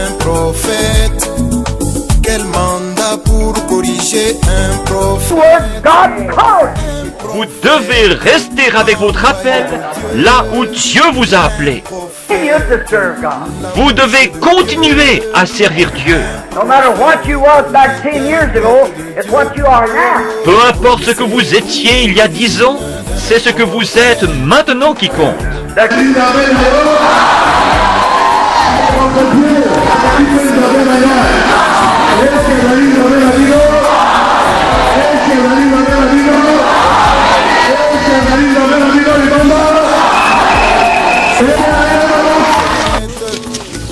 un prophète. Quel mandat pour corriger un prophète. Vous devez rester avec votre appel là où Dieu vous a appelé. Vous devez continuer à servir Dieu. Peu importe ce que vous étiez il y a 10 ans, c'est ce que vous êtes maintenant qui compte.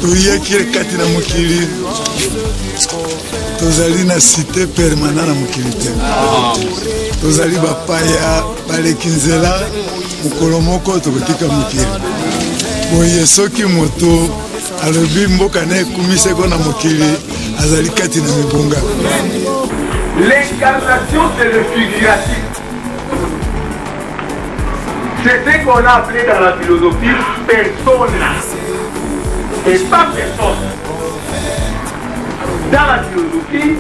Tuyaki kati na mokili tozali na cité permanent na mokili te tozali bapaya baleki nzela mokolo moko tokotika mokili boye soki moto alobi mboka na ekumiseko na mokili azali kati na mibonga. L'incarnation c'est le figuratif. C'est ce qu'on a appelé dans la philosophie persona. Et pas personne. Dans la philosophie,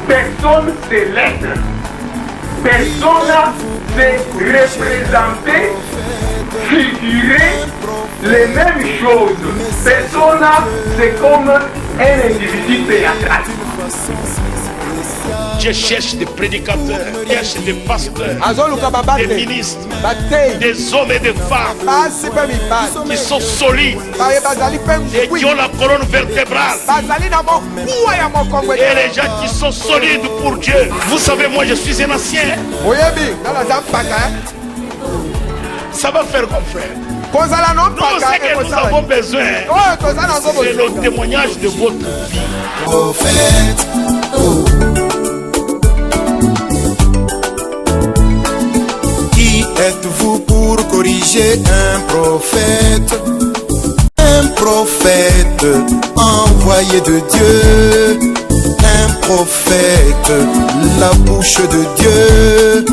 personne c'est l'être. Persona c'est représenter, figurer les mêmes choses. Persona c'est comme un individu théâtral. Je cherche des prédicateurs, je cherche des pasteurs, des ministres, des hommes et des femmes qui sont solides et qui ont la colonne vertébrale. Et les gens qui sont solides pour Dieu. Vous savez, moi je suis un ancien. Ça va faire mon frère. Nous, ce que nous avons besoin, c'est le témoignage de votre vie. Prophète, oh. Qui êtes-vous pour corriger un prophète? Un prophète envoyé de Dieu. Un prophète, la bouche de Dieu.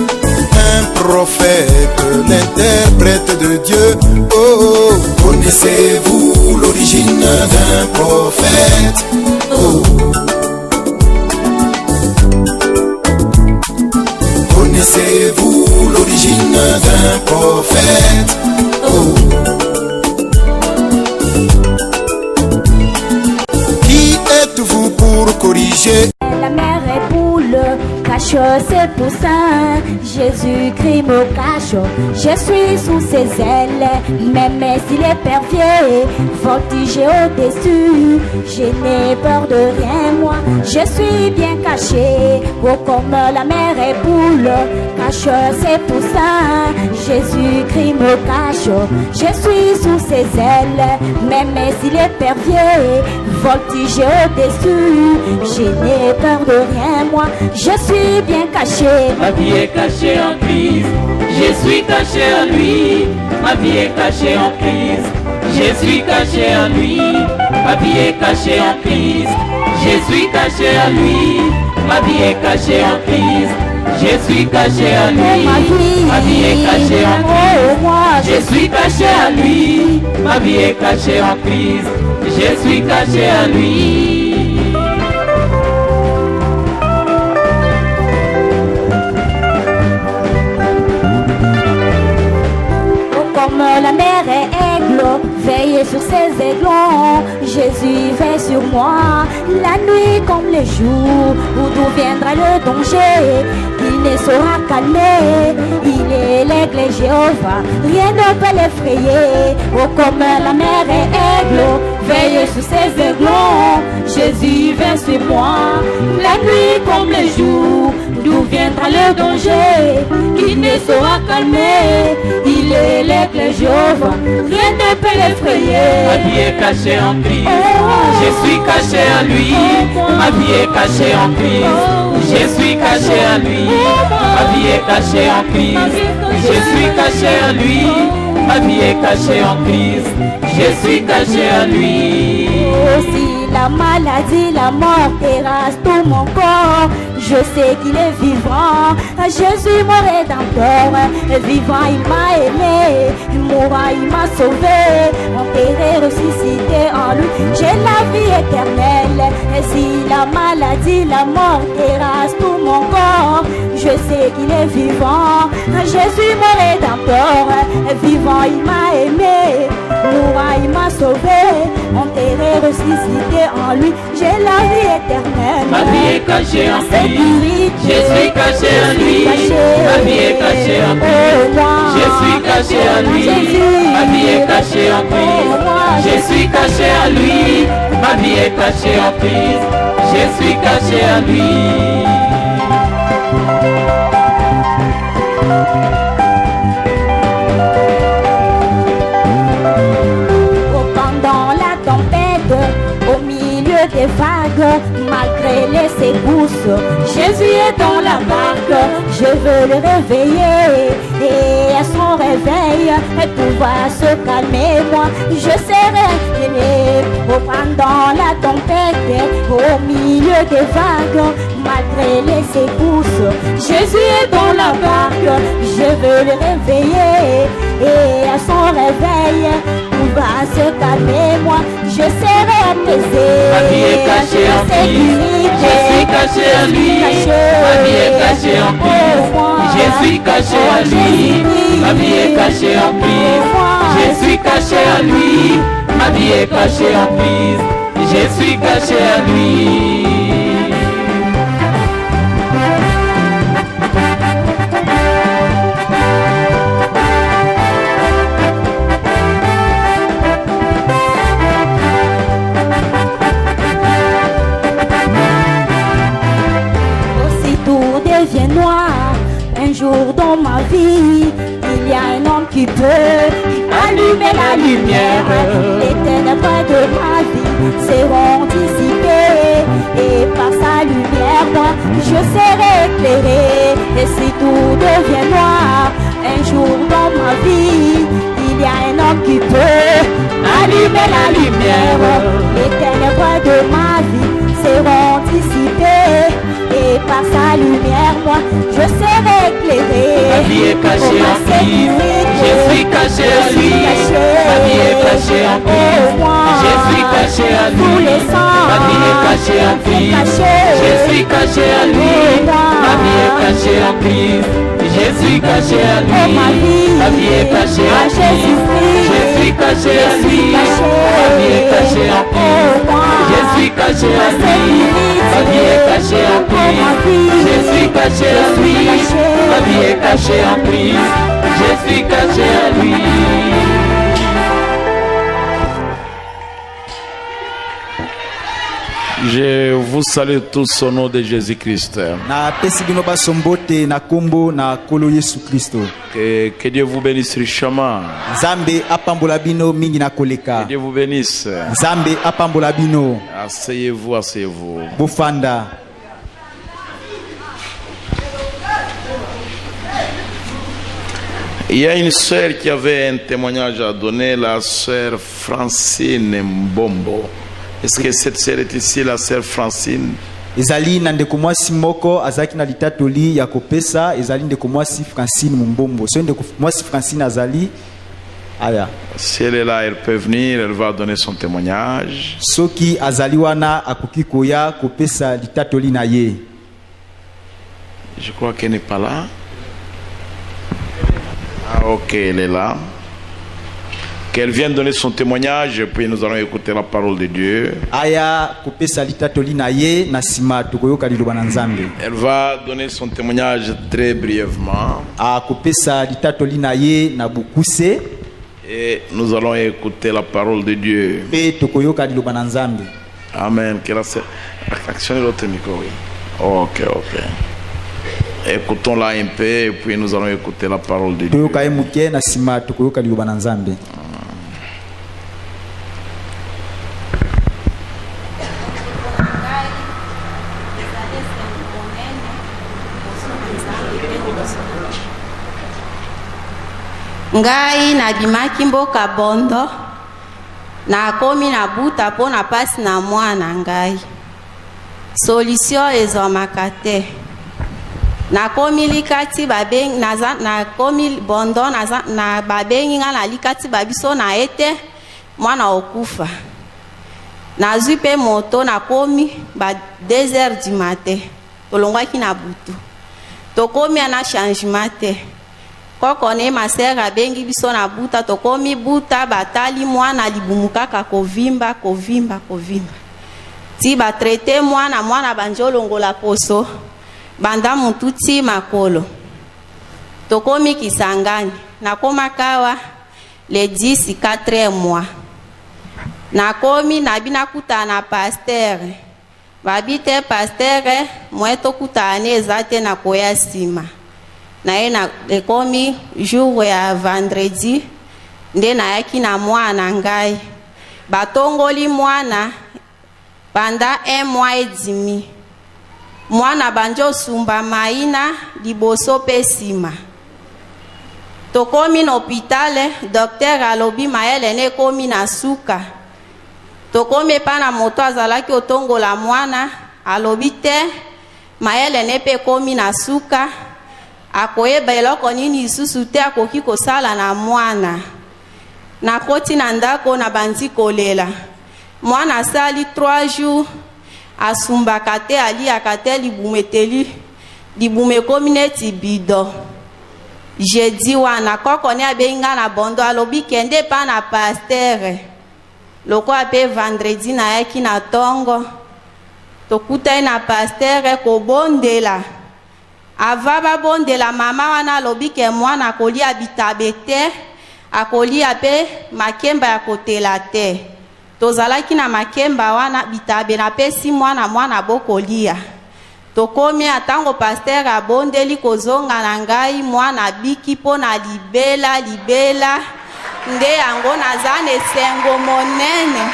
Un prophète, l'interprète de Dieu. Oh, connaissez-vous l'origine d'un prophète? Oh. Connaissez-vous l'origine d'un prophète? Oh. Qui êtes-vous pour corriger? La mère est poule, cache ses poussins. Jésus-Christ me cache, je suis sous ses ailes. Même s'il est pervier, voltigé au-dessus, je n'ai peur de rien, moi, je suis bien caché. Oh, comme la mère est poule, cache ses poussins. Jésus-Christ me cache, je suis sous ses ailes. Même s'il est pervier, voltigé au-dessus, je n'ai peur de rien, moi, je suis bien caché. Ma vie est cachée en Christ, je suis caché en lui. Ma vie est cachée en Christ, je suis caché en lui. Ma vie est cachée en Christ, je suis caché en lui. Ma vie est cachée en Christ, je suis caché en lui. Ma vie est cachée en Christ, je suis caché en lui. Ma vie est cachée en Christ, je suis caché en lui. La mère est aigle, veillez sur ses aiglons. Jésus veille sur moi, la nuit comme le jour. D'où viendra le danger, il ne saura calmer. Il est l'aigle Jéhovah, rien ne peut l'effrayer. Oh, comme la mère est aigle, veillez sur ses aiglons. Jésus veille sur moi, la nuit comme le jour. D'où viendra le danger, il ne saura calmer. Il est l'aigle Jéhovah, rien ne peut l'effrayer. Ma vie est cachée en Christ, je suis caché en lui. Ma vie est cachée en Christ, je suis caché en lui. Ma vie est cachée en Christ, je suis caché en lui. Ma vie est cachée en Christ, je suis caché en lui. Si la maladie, la mort terrasse tout mon corps, Je sais qu'il est vivant, Jésus mon rédempteur. Vivant il m'a aimé, mourant il m'a sauvé. Enterré, ressuscité en lui, j'ai la vie éternelle. Et si la maladie, la mort terrasse tout mon corps, je sais qu'il est vivant, Jésus mon rédempteur. Vivant il m'a aimé, mourant il m'a sauvé. Enterré, ressuscité en lui, j'ai la vie éternelle. Ma vie est cachée en Christ, je suis caché en lui. Ma vie est cachée en Christ, je suis caché en lui. Ma vie est cachée en Christ, je suis caché en lui. Ma vie est cachée en Christ, je suis caché en lui. Des vagues, malgré les secousses, Jésus est dans la barque. Je veux le réveiller et à son réveil, tout va se calmer. Moi, je serai aimé pendant la tempête, au milieu des vagues, malgré les secousses. Jésus est dans la barque. Je veux le réveiller et à son réveil, tout va se calmer. Moi, je serai apaisé. Ma vie est cachée en Christ, je suis caché en lui. Ma vie est cachée en Christ, je suis caché en lui. Ma vie est cachée en Christ, je suis caché en lui. Ma vie est cachée en Christ, je suis caché en lui. Noir. Un jour dans ma vie, il y a un homme qui peut allumer la lumière. Les ténèbres de ma vie seront dissipées et par sa lumière, moi, je serai éclairé. Et si tout devient noir, un jour dans ma vie, il y a un homme qui peut allumer la lumière. Les ténèbres de ma vie seront dissipées et par sa lumière, moi, je serai éclairé. Ma vie est cachée en Christ, je suis caché en lui. Ma vie est cachée en Christ, je suis caché en lui. Ma vie est cachée en Christ, je suis caché en lui. Ma vie est cachée en Christ, je suis caché en lui. Ma vie est cachée en Christ, je suis caché en lui. Ma vie est cachée en Christ, je suis caché en lui. Ma vie est cachée en Christ, je suis caché en lui. Ma vie est cachée en Christ, je suis caché en lui. Je vous salue tous au nom de Jésus-Christ. Que Dieu vous bénisse richement. Que Dieu vous bénisse. Asseyez-vous, asseyez-vous. Il y a une sœur qui avait un témoignage à donner, la sœur Francine Mbombo. Est-ce que cette sœur est ici, la sœur Francine? Ezali na ndeko mwasi moko azaki na litatoli ya kopesa ezali ndeko mwasi Francine Mbombo. So ndeko mwasi Francine azali aya. Si elle est là, elle peut venir, elle va donner son témoignage. Soki azali wana akoki koya kopesa litatoli na ye. Je crois qu'elle n'est pas là. Ah, ok, elle est là. Qu'elle vienne donner son témoignage, puis nous allons écouter la parole de Dieu. Elle va donner son témoignage très brièvement. Et nous allons écouter la parole de Dieu. Amen. Actionnez l'autre micro. Ok, ok. Écoutons-la un peu et puis nous allons écouter la parole de Dieu. Ngai na bimaki mboka bondo na komi na buta po na pasi na mwana ngai solution ezomaka te. Nakomi likati babengi nakomi bondo na babengi nga na likati babiso na ete mwana okufa. Nazwi pe moto nakomi ba 2h du matin. Tolongwaki na butu. Tokomi ana changement te. Koko ne ma sœur abengi biso na buta tokomi buta batali mwana libumukaka kovimba. Ti ba traité mwana banjolongola poso. Banda mututi makolo. Tokomi Kisangani. Nakoma kawa le 10 4e mois. Nakomi nabina kuta na pasteur. Babite pasteur mweto kutane ezate na koya sima. Na ena ekomi jour ya vendredi nde na yaki na mwana ngai. Batongoli mwana panda 1 mois et demi. Mwana banjo sumba maina liboso pe sima. Tokomi na hôpital, docteur alobi maele ne komi na suka. Tokomi pa na moto azalaki otongola mwana alobi te maele ne pe komi na suka. Akoyeba eloko nini isusu te akoki kosala na mwana. Nakoti na ndako na bandi kolela. Mwana sali 3 jours asumbaka te aliaka te libume komi neti bido. Jeudi wana koko ne abenga na bondo alobi kende pa na pasteur. Loko ape vendredi na yaki na tongo. Tokutai na pasteur kobondela. Avaba bondela mama wana alobi ke mwana kolia bitabe te. Akolia pe makemba ya kotela te. Tozalaki na makemba wana bitabe na pesi mwana bokolia. Tokomi atango pasteur abondeli kozonga na ngai mwana biki po na libela. Nde yango nazane sengo monene.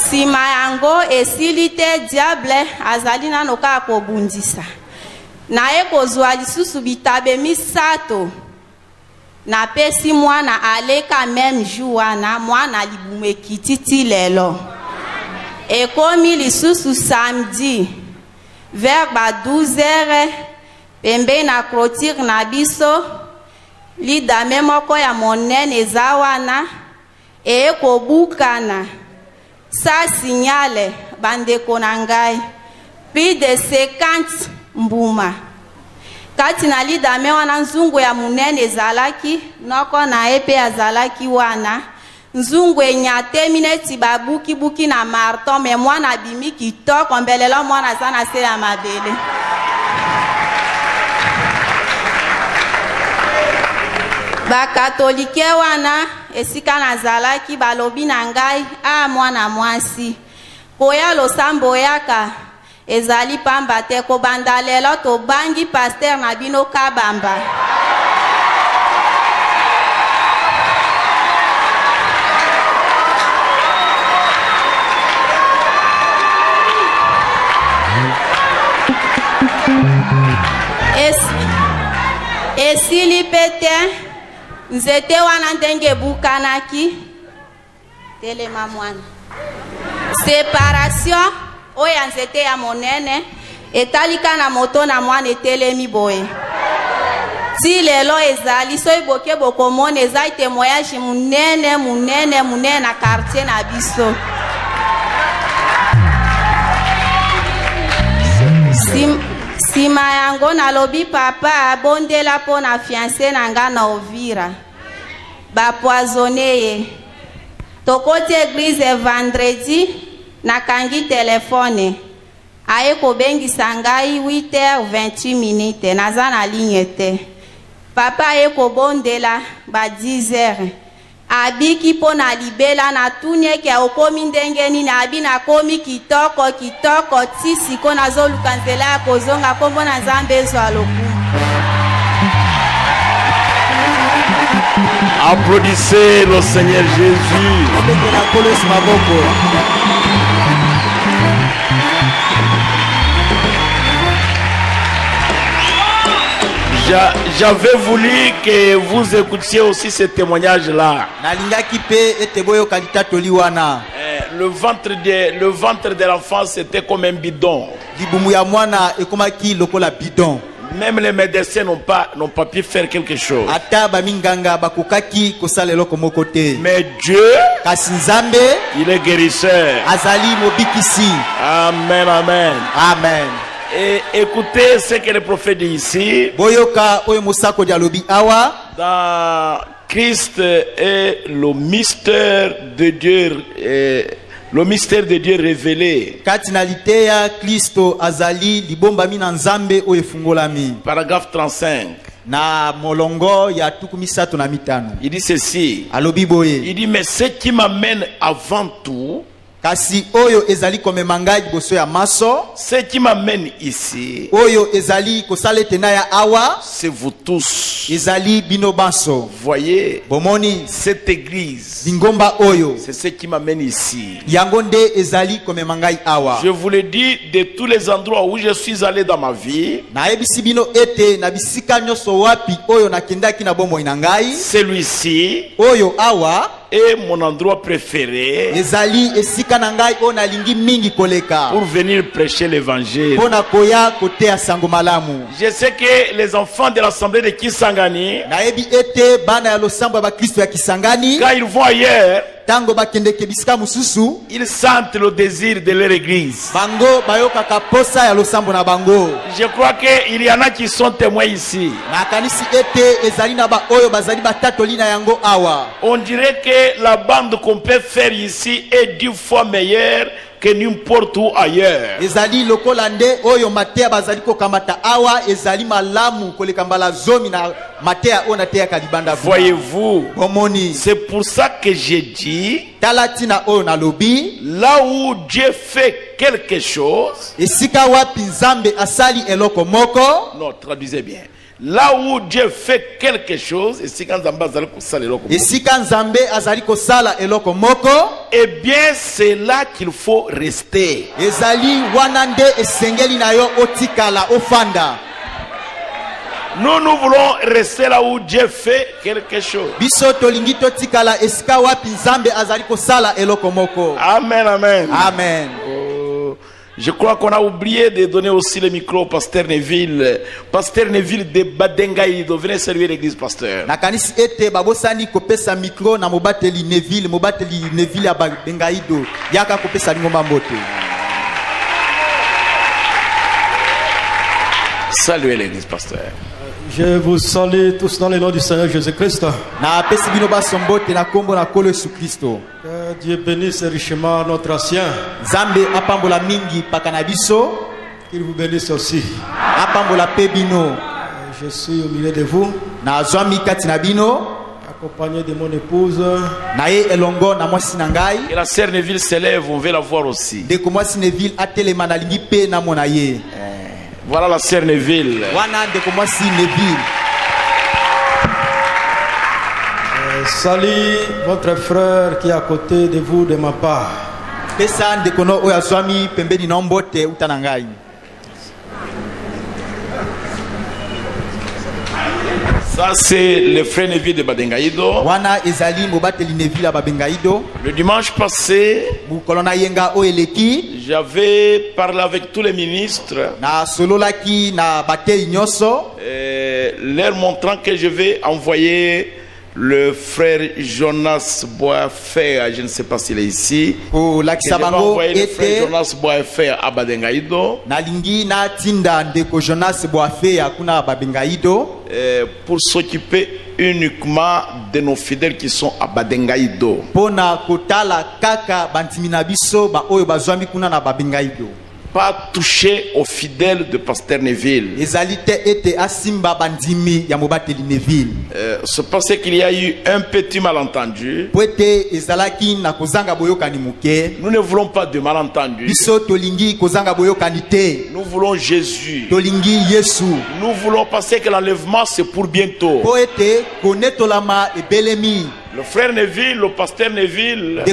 Sima yango esili te diable azali nano ka kobundisa. Na ekozwa lisusu bitabe misato. Na pesi mwana aleka même jour wana mwana libume kititi lelo. Ekomi lisusu samedi vers 12h pembe na clôture na biso lidame moko ya monene eza wana ekobukana sa signale bandeko na ngai plus de 50 mbuma. Kati na lidame wana nzungu ya munene ezalaki noko na epe azalaki wana nzungu enyate mineti babuki na marton me mwana bimi kitoko mbelelo mwana sana se ya mabele. Bakatolike wana esika nazalaki balobi na ngai mwana mwasi koya losambo yaka ezali pamba te kobanda lelo tobangi pasteur na bino kabamba. Esili pete nzete wana ndenge bukanaki telema mwana séparation oya nzete ya monene etalika na moto na mwana etelemi boye. Ti lelo ezali so iboke bokomona ezali témoignage munene na quartier na biso. Sima yango nalobi papa abondela po na fiancé na nga na Ovira. Bapoisonné ye. Tokoti église vendredi nakangi telefone. Aye kobengisa ngai 8h28 naza na ligne te. Papa aye kobondela ba 10h. Abiki po na libela na tunye ki okomi ndenge nini abi na komi kitoko tisi ko nazoluka nzela ya kozonga kombo na Nzambe ezwa lokumu. Applaudissez le Seigneur Jésus. J'avais voulu que vous écoutiez aussi ce témoignage-là. Le ventre de l'enfant, c'était comme un bidon. Même les médecins n'ont pas pu faire quelque chose. Mais Dieu, il est guérisseur. Amen, amen. Amen. Et écoutez ce que le prophète dit ici. Dans Christ est le mystère de Dieu. Le mystère de Dieu révélé. Paragraphe 35. Il dit ceci. Il dit, mais ce qui m'amène avant tout, kasi oyo ezali komemangai boso ya maso, ce qui m'amène ici, oyo ezali kosalete na ya awa, c'est vous tous. ezali bino banso. Voyez, bomoni cette église, bingomba oyo, c'est ce qui m'amène ici. Yangonde ezali komemangai awa. Je vous le dis, de tous les endroits où je suis allé dans ma vie, na ebisi bino ete na bisika nyoso wapi oyo nakendaki na bomo inangai, celui-ci oyo awa est mon endroit préféré ezali esika nangai o nalingi mingi koleka pour venir prêcher l'évangile. Pona koya kote ya sango malamu. Je sais que les enfants de l'assemblée de Kisangani, na ebi ete bana ya losambo ba Kristo ya Kisangani, quand ils vont ailleurs, tango bakendeke bisika mususu, ils sentent le désir de leur église. Bango bayoka kaposa ya losambo na bango. Je crois que il y en a qui sont témoins ici. Na kanisi ete ezali na ba oyo bazali batatoli na yango awa. On dirait que la bande qu'on peut faire ici est 10 fois meilleure que n'importe où ailleurs. Ezali lokolande oyo matea bazali ko kamata awa ezali malamu koleka mbala zomi na matea ona tea kalibanda. Voyez-vous, bomoni, c'est pour ça que j'ai dit, talatina o na lobi, là où Dieu fait quelque chose, esika wapi Nzambe asali eloko moko. Non, traduisez bien. Là où Dieu fait quelque chose, et si quand Nzambe azali ko sala eloko moko, eh bien c'est là qu'il faut rester. Ezali wanande esengeli na yo otikala ofanda. Nous voulons rester là où Dieu fait quelque chose. Biso tolingi totikala esika wapi Nzambe azali ko sala eloko moko. Amen, amen. Amen. Je crois qu'on a oublié de donner aussi le micro au pasteur Neville. Pasteur Neville de Badengaïdo. Venez saluer l'église, pasteur. Nakanisi ete babosani kopesa micro na mobateli Neville ya Badengaïdo. Yaka kopesa ngomba mbote. Saluez l'église, pasteur. Je vous salue tous dans le nom du Seigneur Jésus-Christ. Que Dieu bénisse richement notre ancien. Qu'il vous bénisse aussi. Je suis au milieu de vous, accompagné de mon épouse. Et la sœur Neville s'élève, on veut la voir aussi. Voilà la sœur Neville. Salut votre frère qui est à côté de vous de ma part. Ça c'est le frère Neville de Badengaïdo. Le dimanche passé, j'avais parlé avec tous les ministres, leur montrant que je vais envoyer le frère Jonas Boafer, je ne sais pas s'il est ici. Je vais envoyer le frère Jonas Boafer à Badengaïdo. Pour s'occuper uniquement de nos fidèles qui sont à Badengaïdo. Pas toucher aux fidèles de pasteur Neville. C'est parce qu'il y a eu un petit malentendu. Nous ne voulons pas de malentendu. Nous voulons Jésus. Nous voulons penser que l'enlèvement c'est pour bientôt. Le frère Neville, le pasteur Neville,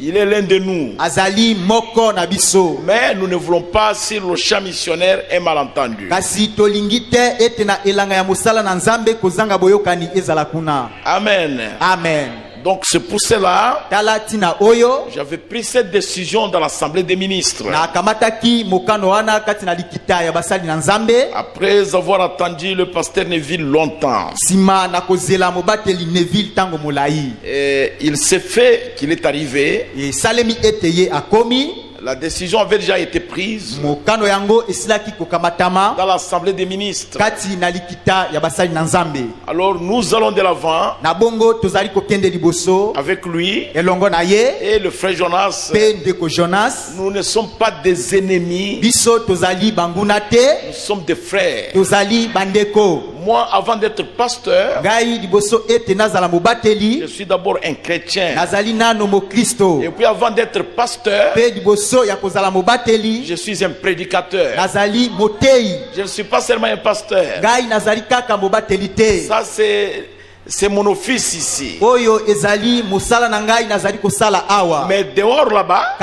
il Il est l'un de nous. Azali moko na biso. Mais nous ne voulons pas, si le champ missionnaire est mal entendu. Kasi tolingite etena elanga ya musala na nzambe kozanga boyokani ezala kuna. Amen. Amen. Donc c'est pour cela j'avais pris cette décision dans l'Assemblée des ministres. Après avoir attendu le pasteur Neville longtemps. Et il s'est fait qu'il est arrivé. La décision avait déjà été prise dans l'Assemblée des ministres. Alors nous allons de l'avant avec lui et le frère Jonas. Nous ne sommes pas des ennemis. Nous sommes des frères. Moi, avant d'être pasteur, je suis d'abord un chrétien. Et puis avant d'être pasteur, je suis un prédicateur. Je ne suis pas seulement un pasteur. Ça c'est mon office ici. Mais dehors là-bas,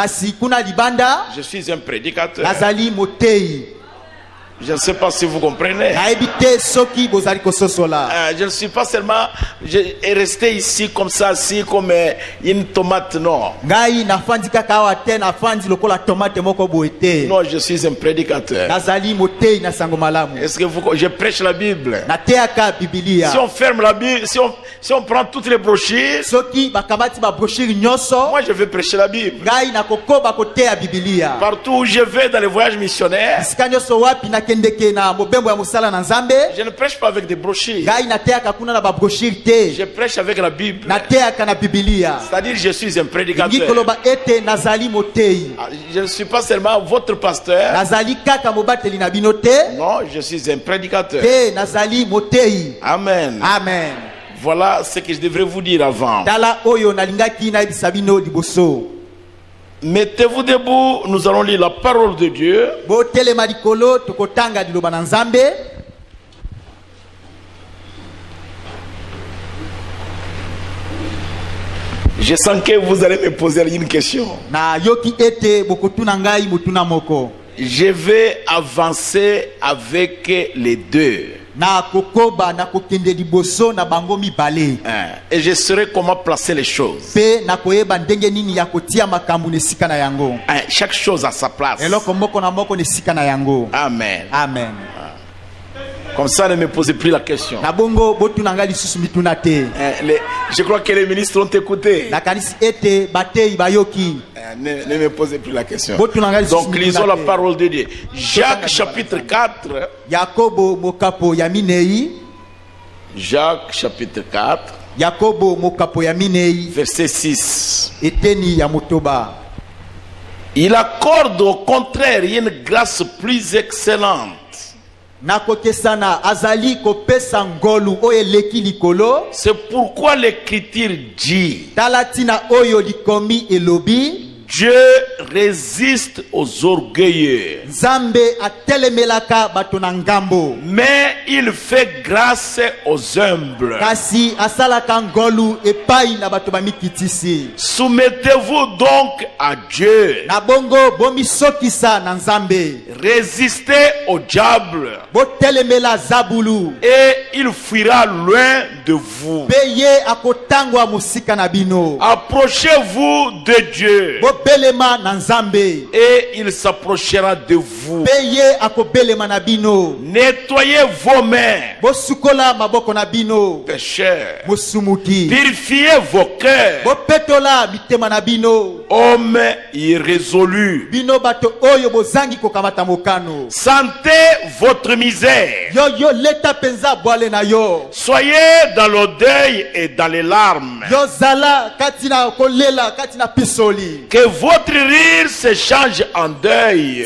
je suis un prédicateur. Je ne sais pas si vous comprenez. Je ne suis pas seulement resté ici comme ça, assis comme une tomate, non. Non, je suis un prédicateur. Est-ce que je prêche la Bible? Si on ferme la Bible, si on prend toutes les brochures, moi je vais prêcher la Bible. Partout où je vais dans les voyages missionnaires, je ne prêche pas avec des brochures. Je prêche avec la Bible. C'est-à-dire je suis un prédicateur. Je ne suis pas seulement votre pasteur. Non, je suis un prédicateur. Amen. Amen. Voilà ce que je devrais vous dire avant. Mettez-vous debout, nous allons lire la parole de Dieu. Je sens que vous allez me poser une question. Je vais avancer avec les deux. Et je saurai comment placer les choses. Chaque chose à sa place. Amen. Amen. Comme ça, ne me posez plus la question. Je crois que les ministres ont écouté. Ne me posez plus la question. Donc lisons la parole de Dieu. Jacques chapitre 4. Jacques chapitre 4. Verset 6. Il accorde au contraire une grâce plus excellente. C'est pourquoi l'écriture dit: Dieu résiste aux orgueilleux, mais il fait grâce aux humbles. Soumettez-vous donc à Dieu. Résistez au diable et il fuira loin de vous. Approchez-vous de Dieu et il s'approchera de vous. Nettoyez vos mains, pécheurs. Purifiez vos cœurs, hommes irrésolus. Sentez votre misère. Soyez dans le deuil et dans les larmes. Que votre rire se change en deuil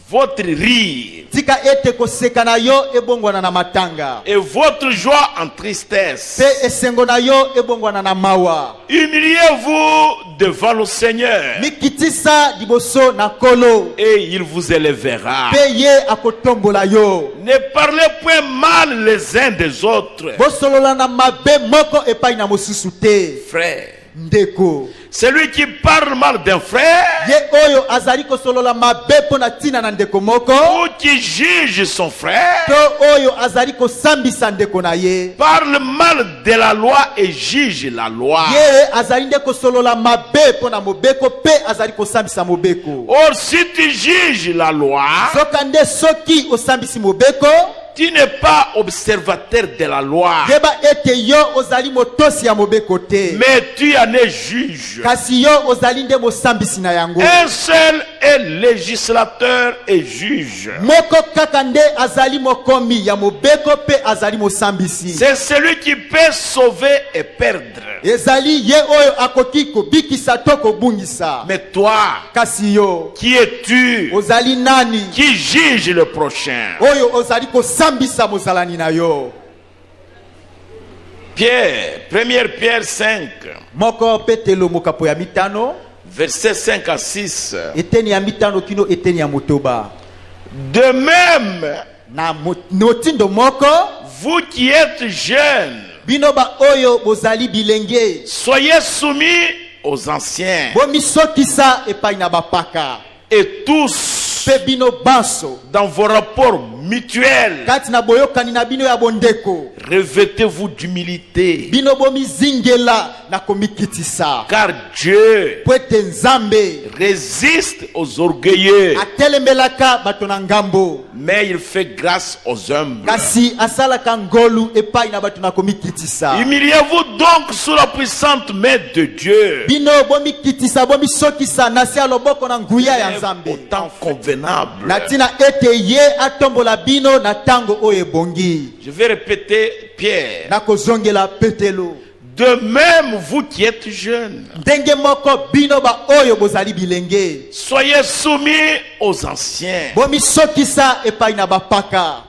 votre rire tika ete koseka na yo ebongwana na matanga et votre joie en tristesse. pe esengo na yo ebongwana na mawa. Humiliez-vous devant le Seigneur mikitisa liboso na kolo et il vous élèvera. pe ye akotombola yo. Ne parlez point mal les uns des autres. bosolola na mabe moko epai na mosusu te. Frère, ndeko celui qui parle mal d'un frère ye oyo azali kosolola mabe pona tina na ndeko moko ou qui juge son frère to oyo azali kosambisa ndeko na ye parle mal de la loi et juge la loi. ye azali nde kosolola mabe pona mobeko pe azali kosambisa mobeko. Or si tu juges la loi, soka nde soki osambisi mobeko tu n'es pas observateur de la loi, yeba ete yo ozali motosi ya mobeko te, mais tu en es juge. kasi yo ozali nde mosambisi na yango. Un seul est législateur et juge. moko kaka nde azali mokomi ya mobeko pe azali mosambisi. C'est celui qui peut sauver et perdre. ezali ye oyo akoki kobikisa to kobungisa. Mais toi, kasi yo qui es-tu ozali nani qui juge le prochain? oyo ozali kosambisa mozalani na yo. Pierre, 1 Pierre 5, moko petelo mokapo ya mitano versets 5 à 6. eteni ya mitano kino eteni ya motoba. De même, na motindo moko vous qui êtes jeunes, bino ba oyo bozali bilenge soyez soumis aux anciens. bomisokisa epai na bapaka. Et tous, pe bino banso dans vos rapports mutuels, kati na boyokani na bino ya bondeko revêtez-vous d'humilité, bino bomizingela na komikitisa. car Dieu po ete nzambe résiste aux orgueilleux, atelemelaka bato na ngambo mais il fait grâce aux humbles. kasi asalaka ngolu epai na bato na komikitisa. Humiliez-vous donc sous la puissante main de Dieu, bino bomikitisa bomisokisa na se ya loboko na nguya ya nzambe au temps convenable. na tina ete ye atombola bino na tango oyo ebongi. Je vais répéter Pierre. na kozongela petelo. De même, vous qui êtes jeunes, ndenge moko bino ba oyo bozali bilenge soyez soumis aux anciens. bomisokisa epai na bapaka.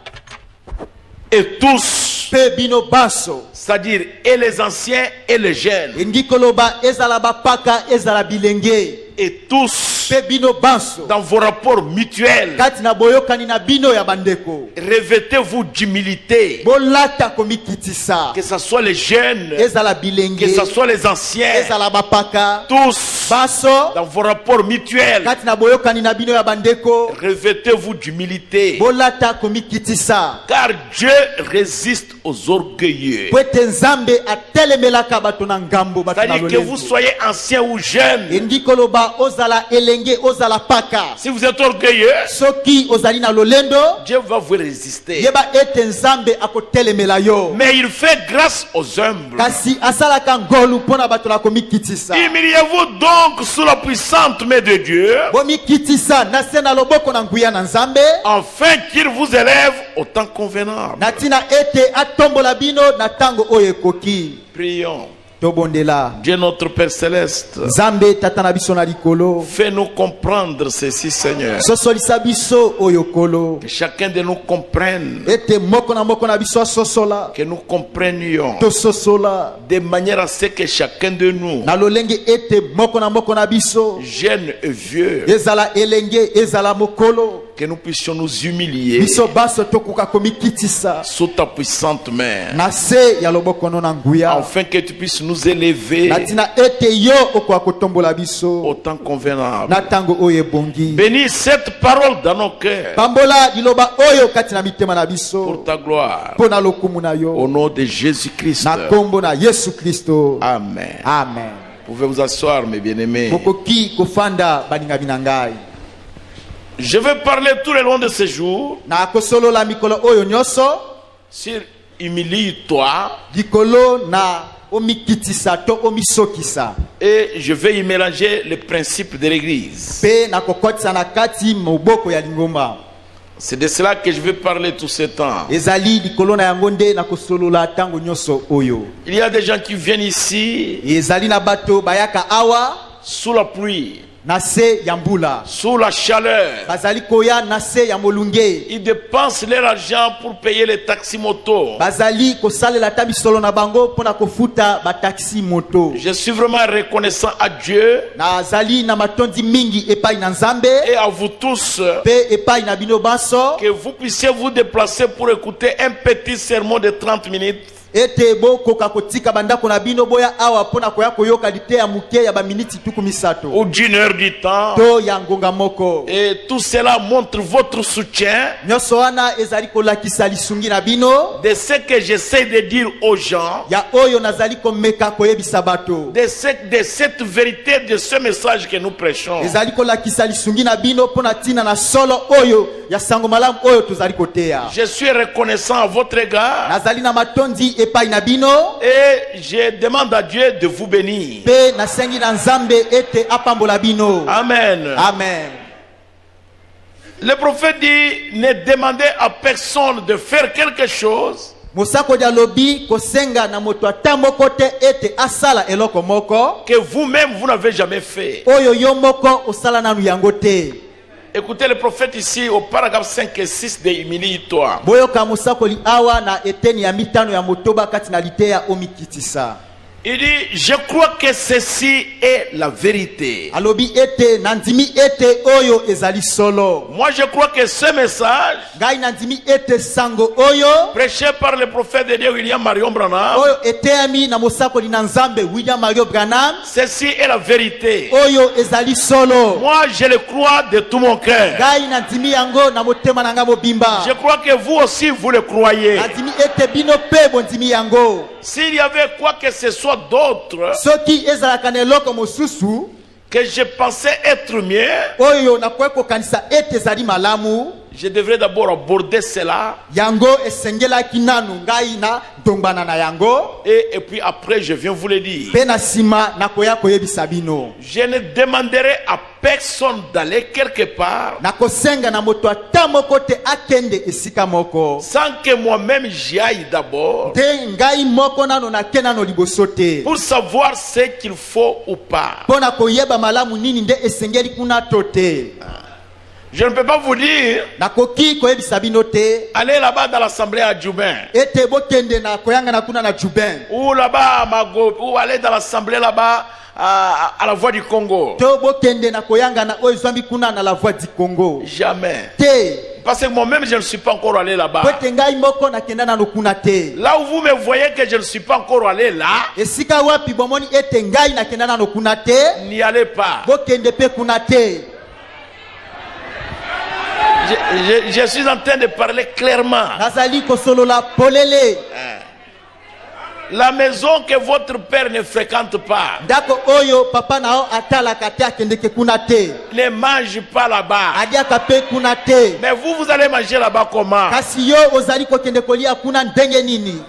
Et tous, pe bino baso c'est-à-dire et les anciens et les jeunes, elingi koloba ezala bapaka ezala bilenge et tous, pe bino banso dans vos rapports mutuels, kati na boyokani na bino ya bandeko revêtez-vous d'humilité, bolata komikitisa. que ce soit les jeunes, ezala bilenge que ce soit les anciens, ezala bapaka tous, baso dans vos rapports mutuels, kati na boyokani na bino ya bandeko revêtez-vous d'humilité, bolata komikitisa. car Dieu résiste aux orgueilleux. po ete nzambe atelemelaka bato na ngambo bato na C'est-à-dire que vous lolengo. soyez anciens ou jeunes. endi koloba ozala elenge ozala paka. Si vous êtes orgueilleux, soki ozali na lolendo Dieu va vous résister. yeba ete nzambe akotelemela yo Mais il fait grâce aux humbles. kasi asalaka ngolu mpona bato na komikitisa. Humiliez-vous donc sous la puissante main de Dieu, bomikitisa na se na loboko na nguya na nzambe afin qu'il vous élève au temps convenable. na tina ete atombola bino na tango oyo ekoki. Prions. tobondela Dieu notre Père Céleste, nzambe tata na biso na likolo fais-nous comprendre ceci, Seigneur. sosolisa biso oyo kolo Que chacun de nous comprenne, ete moko na biso asosola que nous comprenions tososola de manière à ce que chacun de nous, na lolenge ete moko na biso jeunes et vieux, ezala elenge ezala mokolo que nous puissions nous humilier biso baso tokoka komikitisa sous ta puissante main, na se ya loboko no na nguya afin que tu puisses nous élever na tina ete yo okoka kotombola biso au temps convenable. na tango oyo ebongi. Bénis cette parole dans nos cœurs pambola liloba oyo kati na mitema na biso pour ta gloire. mpo na lokumu na Au yo nom de Jésus-Christ. na kombo na Yesu Kristo. Amen. Amen. Vous pouvez vous asseoir, mes bien-aimés. bokoki kofanda baningabi na ngai. Je vais parler tout le long de ce jour na kosolola mikolo oyo nyonso sur humilie-toi, likolo na omikitisa to omisokisa et je vais y mélanger les principes de l'église. pe na kokotisa na kati moboko ya lingomba. C'est de cela que je vais parler tout ce temps. ezali likolo na yango nde na kosolola tango nyonso oyo. Il y a des gens qui viennent ici ezali na bato bayaka awa sous la pluie, nase yambula sous la chaleur. bazali koya nase ya molunge Ils dépensent leur argent pour payer les taxis moto. bazali kosalela ta bisolo na bango pona kofuta ba taxi moto. Je suis vraiment reconnaissant à Dieu nazali na matondi mingi epai na Nzambe et à vous tous pe epai na bino baso que vous puissiez vous déplacer pour écouter un petit sermon de 30 minutes. ete bokoka kotika bandako na bino boya awa pona koya koyoka lite ya muke ya ba miniti tuku misato Ou d'une heure du temps. to ya ngonga moko. Et tout cela montre votre soutien nyonso wana ezali kolakisa lisungi na bino de ce que j'essaie de dire aux gens, ya oyo nazali komeka koyebisa bato de cette vérité, de ce message que nous prêchons. ezali kolakisa lisungi na bino pona tina na solo oyo ya sango malamu oyo tozali koteya. Je suis reconnaissant à votre égard nazali na matondi epai na bino et je demande à Dieu de vous bénir. pe nasengi na Nzambe ete apambola bino. Amen. Amen. Le prophète dit, ne demandez à personne de faire quelque chose mosako dia lobi kosenga na moto ata moko te ete asala eloko moko que vous-même vous n'avez jamais fait. oyo yo moko osala nanu yango te. Écoutez le prophète ici au paragraphe 5 et 6 de Humilie-toi. boyoka mosakoli awa na eteni ya mitano ya motoba kati na liteya omikitisa. Il dit, je crois que ceci est la vérité. alobi ete nandimi ete oyo ezali solo. Moi je crois que ce message ngai nandimi ete sango oyo prêché par le prophète de Dieu William Marion Branham, oyo eteyami na mosakoli na Nzambe William Mario Branham ceci est la vérité. oyo ezali solo. Moi je le crois de tout mon cœur. ngai nandimi yango na motema na ngai mobimba. Je crois que vous aussi vous le croyez. nandimi ete bino pe bondimi yango. S'il y avait quoi que ce soit d'autre soki ezalaka na eloko mosusu que je pensais être mieux, oyo nakoki kokanisa ete ezali malamu je devrais d'abord aborder cela yango esengelaki nanu ngai na ntongbana na yango et puis après je viens vous le dire. pe na nsima nakoya koyebisa bino. Je ne demanderai à personne d'aller quelque part nakosenga na moto ata moko te akende esika moko sans que moi-même j'y aille d'abord te ngai moko nano nake nano liboso te pour savoir ce qu'il faut ou pas. mpona koyeba malamu nini nde esengeli kuna to te. Je ne peux pas vous dire nakoki koyebisa bino te allez là-bas dans l'assemblée à Djoubin ete bokende na koyangana kuna na Djoubin ou là-bas à Mago ou aller dans l'assemblée là-bas à la Voix du Congo. to bokende na koyangana oyo zwambi kuna na la Voix du Congo. Jamais. te Parce que moi-même je ne suis pas encore allé là-bas. po ete ngai moko nakenda nano kuna te. Là où vous me voyez que je ne suis pas encore allé là, esika wapi bomoni ete ngai nakenda nano kuna te n'y allez pas. bokende pe kuna te. Je suis en train de parler clairement. nazali kosolola polele. La maison que votre père ne fréquente pas, ndako oyo papa nao atalaka te akendeke kuna te ne mange pas là-bas. adiaka pe kuna te. Mais vous allez manger là-bas comment? kasi yo ozali kokende kolia kuna ndenge nini?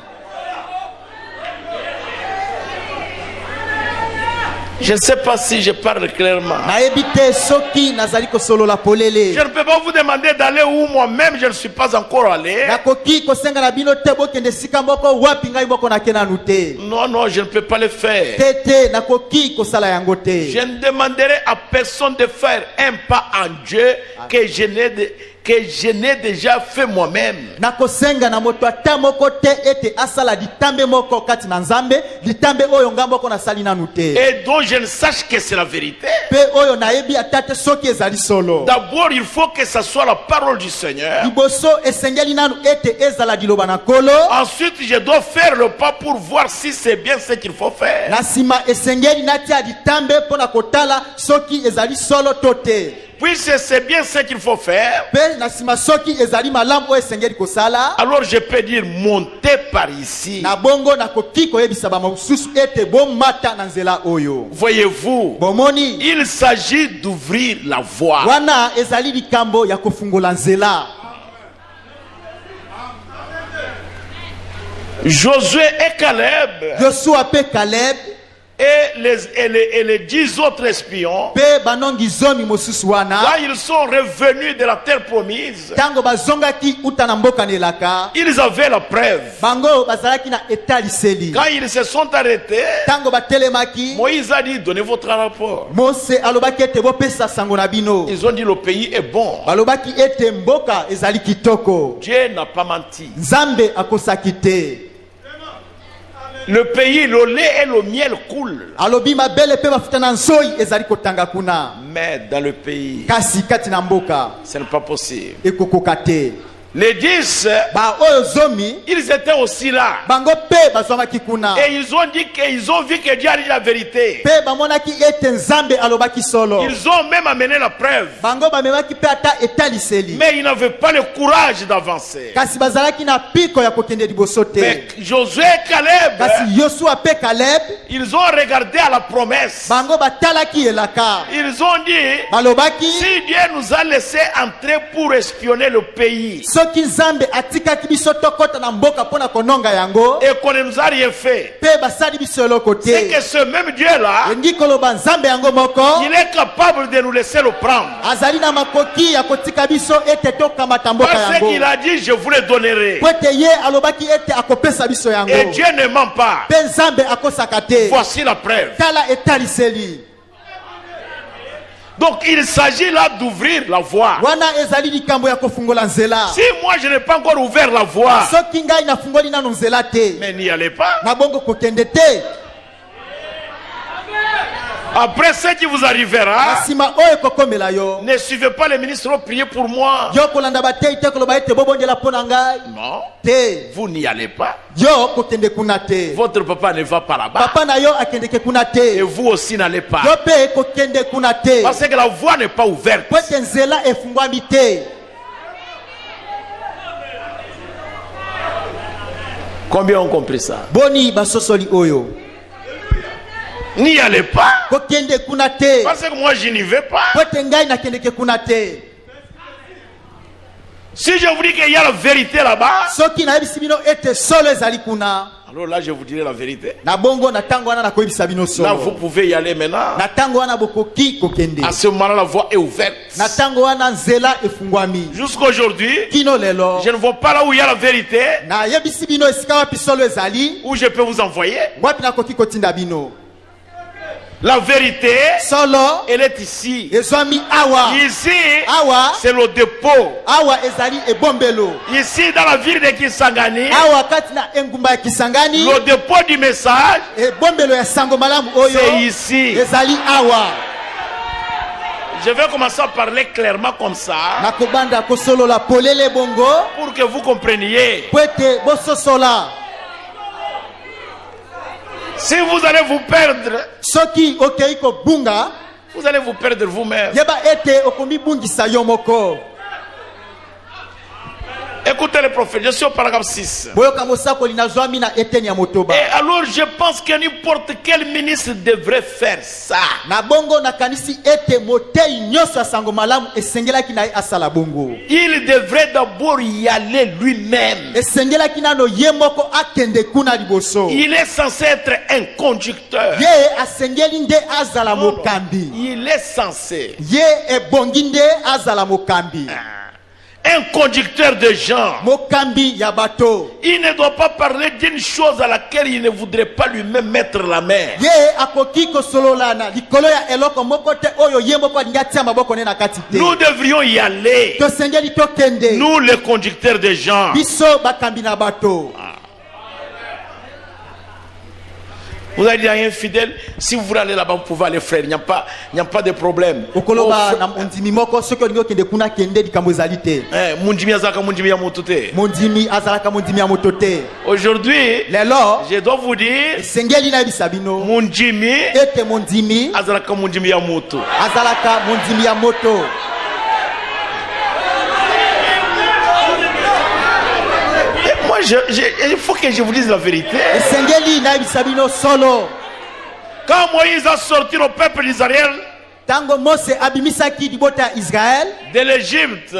Je ne sais pas si je parle clairement. nayebi te soki nazali kosolola polele. Je ne peux pas vous demander d'aller où moi-même je ne suis pas encore allé. nakoki kosenga na bino te bokende sika moko wapi ngai moko nakenda nanu te. Non, non, je ne peux pas le faire. te nakoki kosala yango te. Je ne demanderai à personne de faire un pas en Dieu que je n'ai déjà fait moi-même. nakosenga na moto ata moko te ete asala litambe moko kati na Nzambe litambe oyo nga moko nasali nanu te. Et dont je ne sache que c'est la vérité. pe oyo nayebi ata te soki ezali solo. D'abord, il faut que ça soit la parole du Seigneur. liboso esengeli nanu ete ezala liloba na Nkolo. Ensuite, je dois faire le pas pour voir si c'est bien ce qu'il faut faire. na nsima esengeli natia litambe mpona kotala soki ezali solo to te. Puisque c'est bien ce qu'il faut faire, pe na nsima soki ezali malamu oyo esengeli kosala alors je peux dire montez par ici. na bongo nakoki koyebisa bamosusu ete bomata na nzela oyo. Voyez-vous, bomoni il s'agit d'ouvrir la voie. wana ezali likambo ya kofungola nzela. Josué et Caleb Joshua pe Caleb et les 10 autres espions, quand ils sont revenus de la terre promise, ils avaient la preuve. Quand ils se sont arrêtés, Moïse a dit donnez votre rapport. Ils ont dit le pays est bon. Dieu n'a pas menti. Le pays, le lait et le miel coulent. Mais dans le pays, ce n'est pas possible. Les 10, ils étaient aussi là. Et ils ont dit qu'ils ont vu que Dieu a dit la vérité. Ils ont même amené la preuve. Mais ils n'avaient pas le courage d'avancer. Mais Josué et Caleb, ils ont regardé à la promesse. Ils ont dit, si Dieu nous a laissé entrer pour espionner le pays, et qu'on ne nous a rien fait, c'est que ce même Dieu-là, il est capable de nous laisser le prendre. Parce qu'il a dit, je vous le donnerai. Et Dieu ne ment pas. Voici la preuve. Donc il s'agit là d'ouvrir la voie. Si moi je n'ai pas encore ouvert la voie, mais n'y allez pas. Après ce qui vous arrivera, ne suivez pas les ministres, priez pour moi. Non, vous n'y allez pas. Votre papa ne va pas là-bas. Et vous aussi n'allez pas. Parce que la voie n'est pas ouverte. Combien ont compris ça? N'y allez pas. Parce que moi je n'y vais pas. Si je vous dis qu'il y a la vérité là-bas, alors là je vous dirai la vérité. Là vous pouvez y aller maintenant. À ce moment-là la voie est ouverte. Jusqu'aujourd'hui, je ne vois pas là où il y a la vérité, où je peux vous envoyer. La vérité, elle est ici. Ici, c'est le dépôt. Ici, dans la ville de Kisangani, le dépôt du message, c'est ici. Je vais commencer à parler clairement comme ça, pour que vous compreniez. Si vous allez vous perdre, vous allez vous perdre vous-même. Écoutez le prophète, je suis au paragraphe 6. Et alors je pense que n'importe quel ministre devrait faire ça. Il devrait d'abord y aller lui-même. Il est censé être un conducteur. Il est censé. Un conducteur de gens. Il ne doit pas parler d'une chose à laquelle il ne voudrait pas lui-même mettre la main. Nous devrions y aller. Nous les conducteurs de gens. Vous allez dire à un fidèle, si vous voulez aller là-bas, vous pouvez aller, frère. Il n'y a pas de problème. Aujourd'hui, je dois vous dire, Mundjimi azalaka Mundjimi ya moto. Moi, il faut que je vous dise la vérité. Quand Moïse a sorti le peuple d'Israël Tango Mose abimisaki libota Israël. De l'Égypte.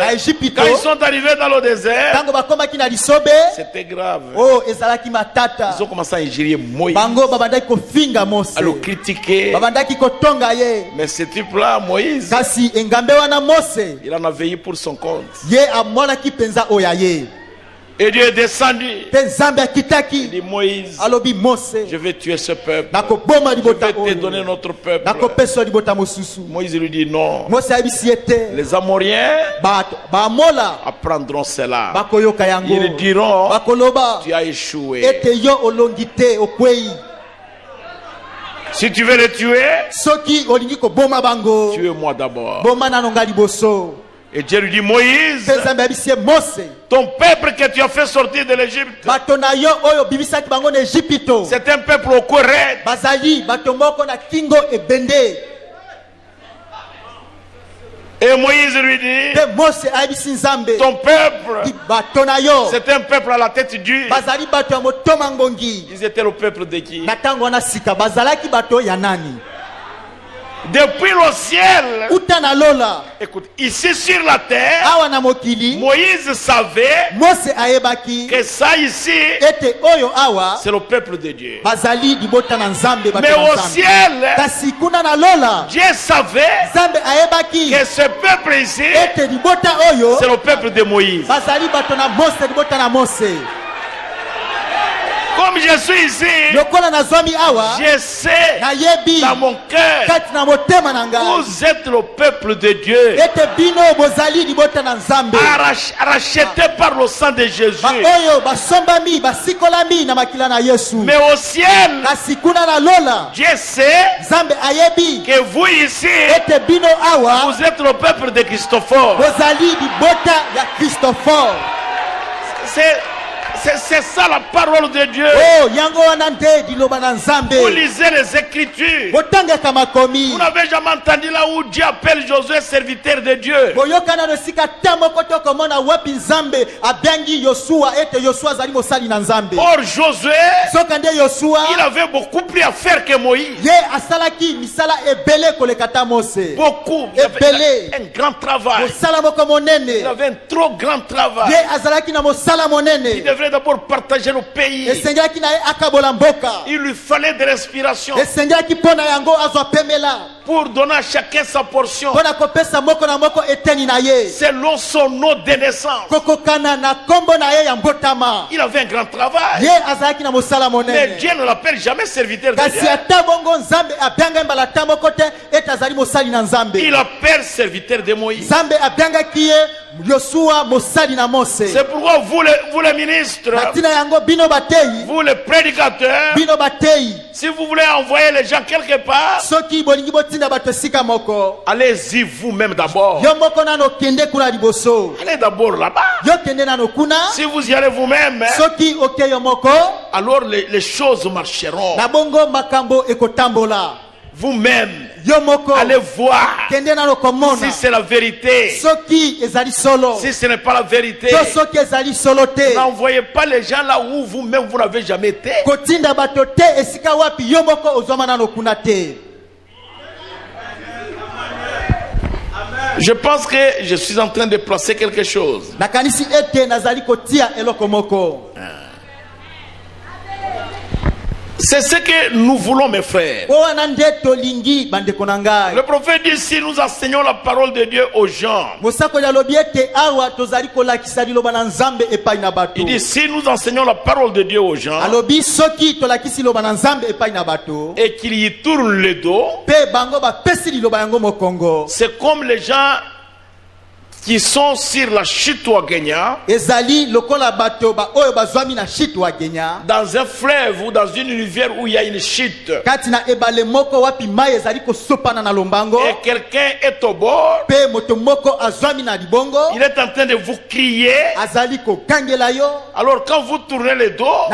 Quand ils sont arrivés dans le désert. Tango bakomaki na lisobe. C'était grave. Oh, ezalaki matata. Ils ont commencé à injurier Moïse. Bango babandaki kofinga Mose. À le critiquer. Babandaki kotonga ye. Mais ce type-là, Moïse. Kasi engambe wana Mose. Il en a veillé pour son compte. Ye amonaki penza oyaye. Et Dieu est descendu. Il dit Moïse, je vais tuer ce peuple. Je vais te donner notre peuple. Moïse lui dit non. Les Amoriens apprendront cela. Ils diront, tu as échoué. Si tu veux les tuer, tue-moi d'abord. Et Dieu lui dit, Moïse, ton peuple que tu as fait sortir de l'Égypte, c'est un peuple au correct. Et Moïse lui dit, ton peuple, c'est un peuple à la tête dure. Ils étaient le peuple de qui? Depuis le ciel, écoute, ici sur la terre, Moïse savait que ça ici, c'est le peuple de Dieu. Mais au ciel, Dieu savait que ce peuple ici, c'est le peuple de Moïse. Comme je suis ici, je sais dans mon cœur, vous êtes le peuple de Dieu, racheté par le sang de Jésus. Mais au ciel, Dieu sait que vous ici, vous êtes le peuple de Christophore. C'est ça la parole de Dieu. Vous lisez les Écritures. Vous n'avez jamais entendu là où Dieu appelle Josué serviteur de Dieu. Or Josué, il avait beaucoup plus à faire que Moïse. Beaucoup. Il avait un grand travail. Il avait un trop grand travail. Il devrait d'abord partager le pays. Il lui fallait des respirations pour donner à chacun sa portion selon son nom de naissance. Il avait un grand travail. Mais Dieu ne l'appelle jamais serviteur de Dieu. Il appelle serviteur de Moïse. C'est pourquoi vous les ministres, vous les prédicateurs, si vous voulez envoyer les gens quelque part, allez-y vous-même d'abord. Allez d'abord là-bas. Si vous y allez vous-même, alors les choses marcheront. Vous-même, allez voir si c'est la vérité. Si ce n'est pas la vérité, n'envoyez pas les gens là où vous-même vous n'avez jamais été. Je pense que je suis en train de placer quelque chose. C'est ce que nous voulons, mes frères. Le prophète dit, si nous enseignons la parole de Dieu aux gens, il dit, si nous enseignons la parole de Dieu aux gens et qu'ils y tournent le dos, c'est comme les gens qui sont sur la Chitouagenya, dans un fleuve ou dans une rivière où il y a une chute, et quelqu'un est au bord, il est en train de vous crier. Alors quand vous tournez le dos,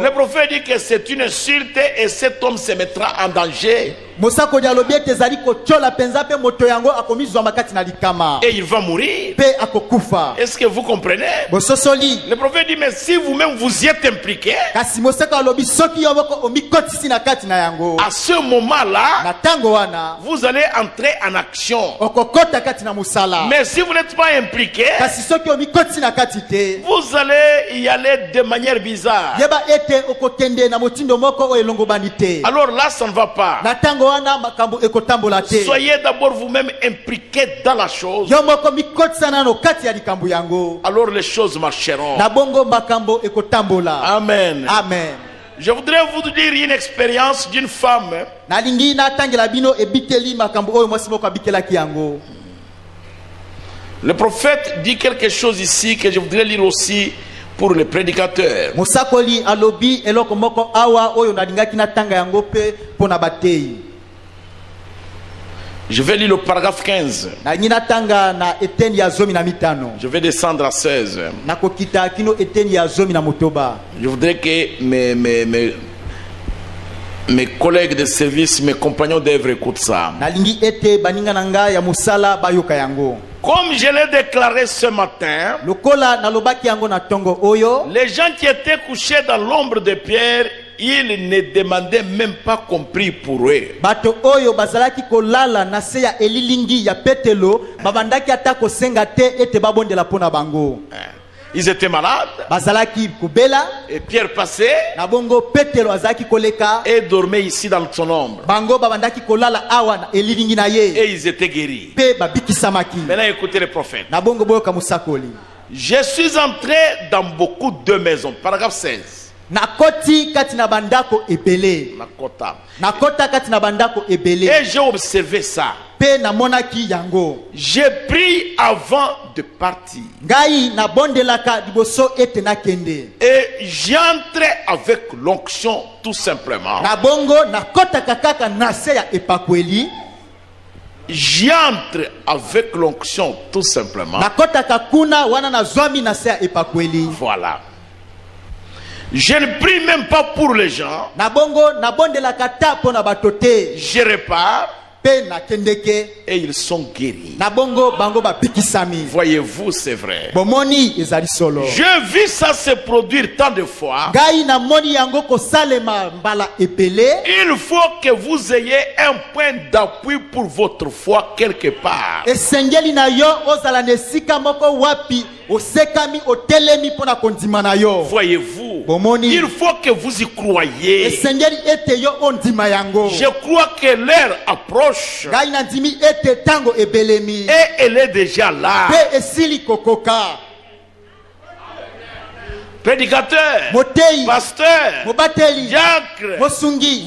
le prophète dit que c'est une insulte et cet homme se mettra en danger. mosakoli alobi ete ezali kotiola penza pe moto yango akomizwa makati na likama et il va mourir. pe akokufa. Est-ce que vous comprenez? Bososoli Le prophète dit, mais si vous-même vous y êtes impliqué, kasi mosakoli alobi soki yo moko omikotisi na kati na yango à ce moment-là, na tango wana vous allez entrer en action. okokota kati na musala. Mais si vous n'êtes pas impliqué, kasi soki omikotisi na kati te vous allez y aller de manière bizarre. yeba ete okokende na motindo moko oyo elongobani te. Alors là, ça ne va pas. na tango wana makambo ekotambola te. Soyez d'abord vous-même impliqué dans la chose. yo moko mikotisa nano kati ya likambo yango. Alors les choses marcheront. na bongo makambo ekotambola. Amen. Amen. Je voudrais vous dire une expérience d'une femme. nalingi natangela bino ebiteli makambo oyo mwasi moko abikelaki yango. Le prophète dit quelque chose ici que je voudrais lire aussi pour les prédicateurs. Musakoli alobi eloko moko awa oyo nalingaki natanga yango pe pona batei. Je vais lire le paragraphe 15. nalingi natanga na eteni ya 15. Je vais descendre à 16. nakokita kino eteni ya 19. Je voudrais que mes collègues de service, mes compagnons d'œuvre écoutent ça. nalingi ete baninga nanga ya musala bayoka yango. Comme je l'ai déclaré ce matin, lokola nalobaki yango na tongo oyo, les gens qui étaient couchés dans l'ombre de Pierre, ils ne demandaient même pas compris pour eux. bato oyo bazalaki kolala na se ya elilingi ya Petelo babandaki ata kosenga te ete babondela pona bango. Ils étaient malades. bazalaki kubela Et Pierre passait na bongo Petelo azalaki koleka et dormait ici dans son ombre. bango babandaki kolala awa na elilingi na ye Et ils étaient guéris. pe babikisamaki. Maintenant écoutez les prophètes. na bongo boyoka musakoli. Je suis entré dans beaucoup de maisons. Paragraphe 16. nakoti kati na bandako ebele. nakota kati na bandako ebele. Et j'ai observé ça. pe namonaki yango. J'ai pris avant de partir. ngai nabondelaka liboso ete nakende. Et j'entrais avec l'onction tout simplement. na bongo nakotaka kaka na se ya epakweli. J'entre avec l'onction tout simplement. nakotaka kuna wana nazwami na se ya epakweli. Voilà. Je ne prie même pas pour les gens. na bongo nabondelaka ta pona bato te. Je repars. pe nakendeke. Et ils sont guéris. na bongo bango bapikisami. Voyez-vous, c'est vrai. bomoni ezali solo. Je vis ça se produire tant de fois. ngai namoni yango kosalema mbala ebele. Il faut que vous ayez un point d'appui pour votre foi quelque part. esengeli na yo ozala na esika moko wapi osekami otelemi pona kondima na yo. Voyez-vous, bomoni il faut que vous y croyez. esengeli ete yo ondima yango. Je crois que l'heure approche. ngai nandimi ete tango ebelemi. Et elle est déjà là. pe esili kokoka. Prédicateur, motei, pasteur, mobateli, diacre, mosungi.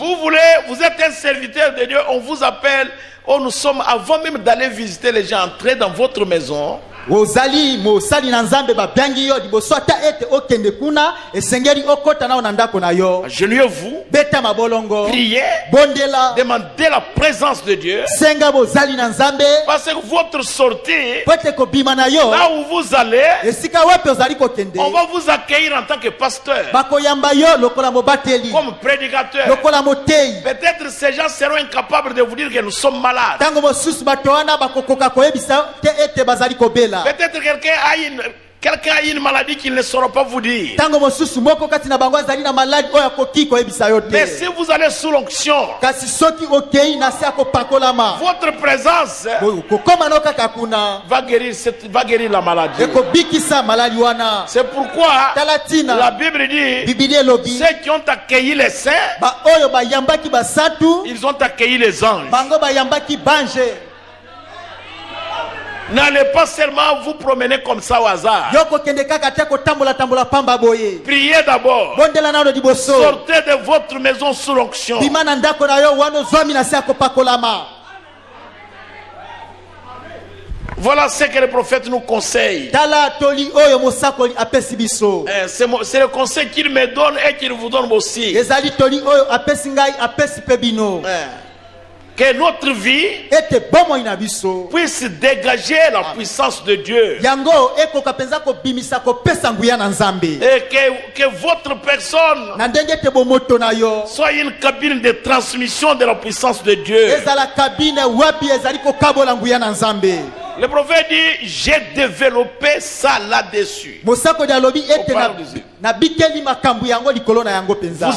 vous êtes un serviteur de Dieu, on vous appelle, nous sommes, avant même d'aller visiter les gens, entrer dans votre maison. ozali mosali na nzambe babyangi yo liboso ata ete okende kuna esengeli okota nao na ndako na yo. Agenouillez-vous, beta mabolongo, priez, bondela, demandez la présence de Dieu. senga bozali na nzambe. Parce que votre sortie, pote kobima na yo, là où vous allez, esika wapi ozali kokende, on va vous accueillir en tant que pasteur, bakoyamba yo lokola mobateli, comme prédicateur. lokola motei. Peut-être ces gens seront incapables de vous dire que nous sommes malades. tango mosusu bato wana bakokoka koyebisa te ete bazali kobela. Peut-être quelqu'un a une maladie qu'il ne saura pas vous dire. tango mosusu moko kati na bango azali na maladi oyo akoki koyebisa yo te. Mais si vous allez sous l'onction, kasi soki okei na se akopakolama, votre présence kokoma no kaka kuna va guérir la maladie. ekobikisa maladi wana. C'est pourquoi talatina la Bible dit, bibili elobi ceux qui ont accueilli les saints, ba oyo bayambaki basatu ils ont accueilli les anges. bango bayambaki bange. N'allez pas seulement vous promener comme ça au hasard. yo kokende kaka te kotambola tambola pamba boye. Priez d'abord. bondela nano liboso. Sortez de votre maison sous l'onction. bima na ndako na yo wana ozwami na se akopakolama. Voilà ce que le prophète nous conseille. tala toli oyo mosakoli apesi biso. C'est le conseil qu'il me donne et qu'il vous donne aussi. ezali toli oyo apesi ngai apesi pe bino. Que notre vie puisse dégager la puissance de Dieu. Et que votre personne soit une cabine de transmission de la puissance de Dieu. Le prophète dit, j'ai développé ça là-dessus. Vous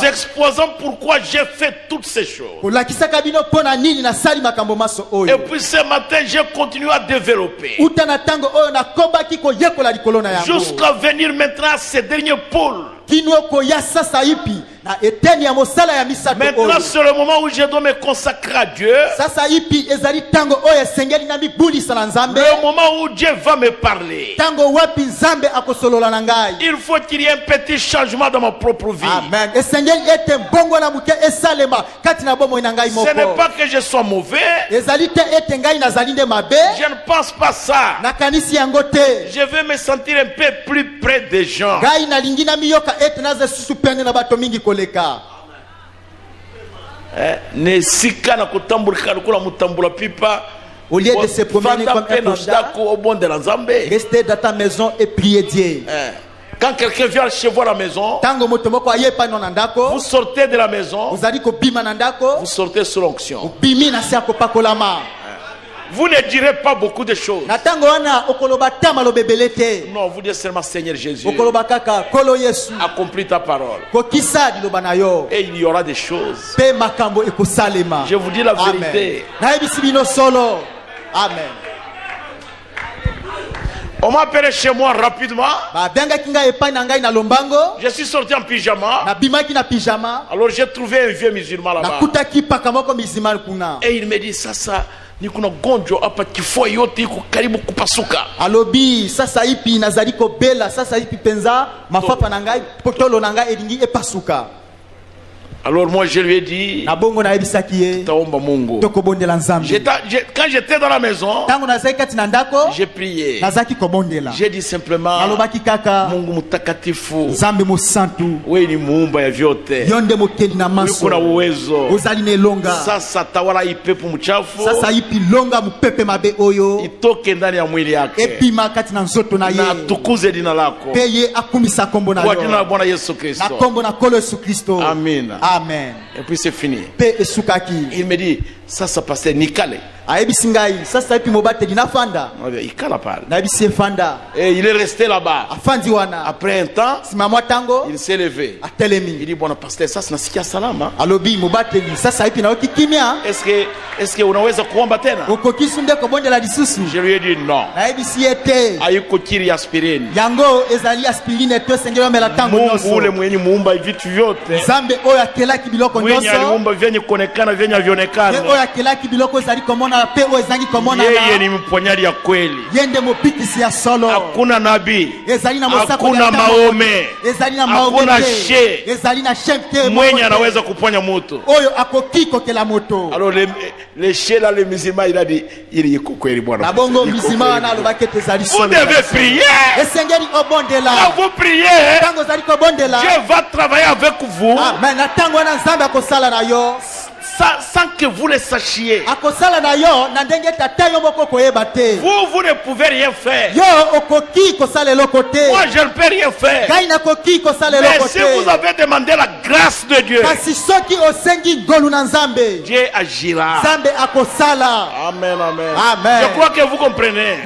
exposant pourquoi j'ai fait toutes ces choses. Et puis ce matin, j'ai continué à développer. Jusqu'à venir maintenant à ces derniers pôles. Maintenant c'est le moment où je dois me consacrer à Dieu. Le moment où Dieu va me parler. Il faut qu'il y ait un petit changement dans ma propre vie. Amen. Ce n'est pas que je sois mauvais. Je ne pense pas ça. Je veux me sentir un peu plus près des gens. Au lieu de se promener comme un clochard, restez dans ta maison et priez Dieu. Quand quelqu'un vient chez vous à la maison, vous sortez de la maison, vous sortez sous l'onction. Vous ne direz pas beaucoup de choses. Non, vous dites seulement Seigneur Jésus, accomplis ta parole. Et il y aura des choses. Je vous dis la vérité. Amen. On m'a appelé chez moi rapidement. Je suis sorti en pyjama. Alors j'ai trouvé un vieux musulman là-bas. Et il me dit ça. Nikuna gonjo hapa kifua yote iko karibu kupasuka. Alobi sasa ipi nazali ko bela sasa ipi penza mafapa nangai potolo nangai elingi epasuka. Alors moi je lui ai dit, quand j'étais dans la maison, j'ai prié. J'ai dit simplement, Mungu mutakatifu, wewe ni muumba ya vyote, kuna uwezo. Sasa tawala ipepo mchafu, itoke ndani ya mwili yake, na tukuze jina lako kwa jina la Bwana Yesu Kristo. Amen. Amen. Et puis c'est fini. Il me dit, ça passait Nikale. Et il est resté là-bas. Après un temps, il s'est levé. Il dit, bon pasteur, ça c'est nasikia salama. Est-ce que unaweza kuomba tena? Je lui ai dit non. Hayuko kiri aspirine. Mungu ule mwenye muumba vitu vyote. Mwenye aliumba vyenye kuonekana vyenye havionekana. Yeye ni mponyaji ya kweli. Hakuna nabii, hakuna maome, hakuna she mwenye anaweza kuponya mtu. Alors le she là, le musulman il a dit, il y a kweli Bwana. Vous devez prier. Quand vous priez, Dieu va travailler avec vous. Sans que vous le sachiez. Vous ne pouvez rien faire. Moi je ne peux rien faire. Mais si vous avez demandé la grâce de Dieu, Dieu agira. Amen, amen. Je crois que vous comprenez.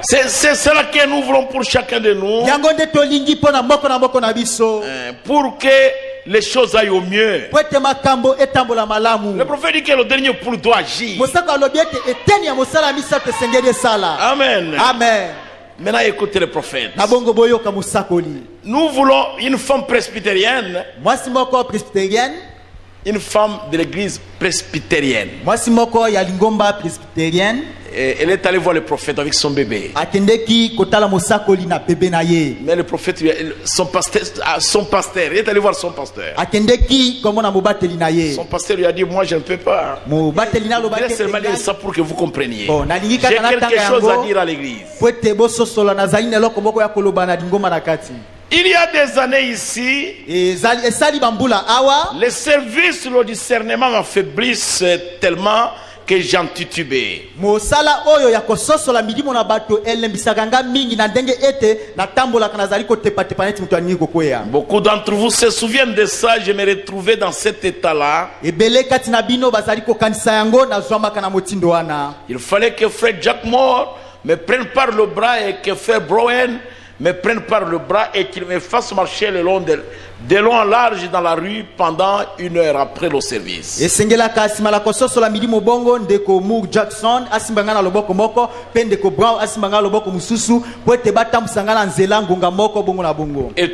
C'est cela que nous voulons pour chacun de nous. Pour que les choses aillent au mieux. Le prophète dit que le dernier pour doit agir. Amen. Amen. Maintenant écoutez le prophète. Nous voulons une femme presbytérienne. Une femme de l'église presbytérienne. Elle est allée voir le prophète avec son bébé. Mais le prophète, son pasteur, il est allé voir son pasteur. Son pasteur lui a dit, moi je ne peux pas. Je voudrais seulement dire ça pour que vous compreniez. J'ai quelque chose à dire à l'église. Il y a des années ici, les services, le discernement m'affaiblissent tellement que j'en titubais. Beaucoup d'entre vous se souviennent de ça. Je me retrouvais dans cet état-là. Il fallait que frère Jack Moore me prenne par le bras et que frère Browen me prenne par le bras et qu'il me fasse marcher le long de long en large dans la rue pendant 1 heure après le service. Et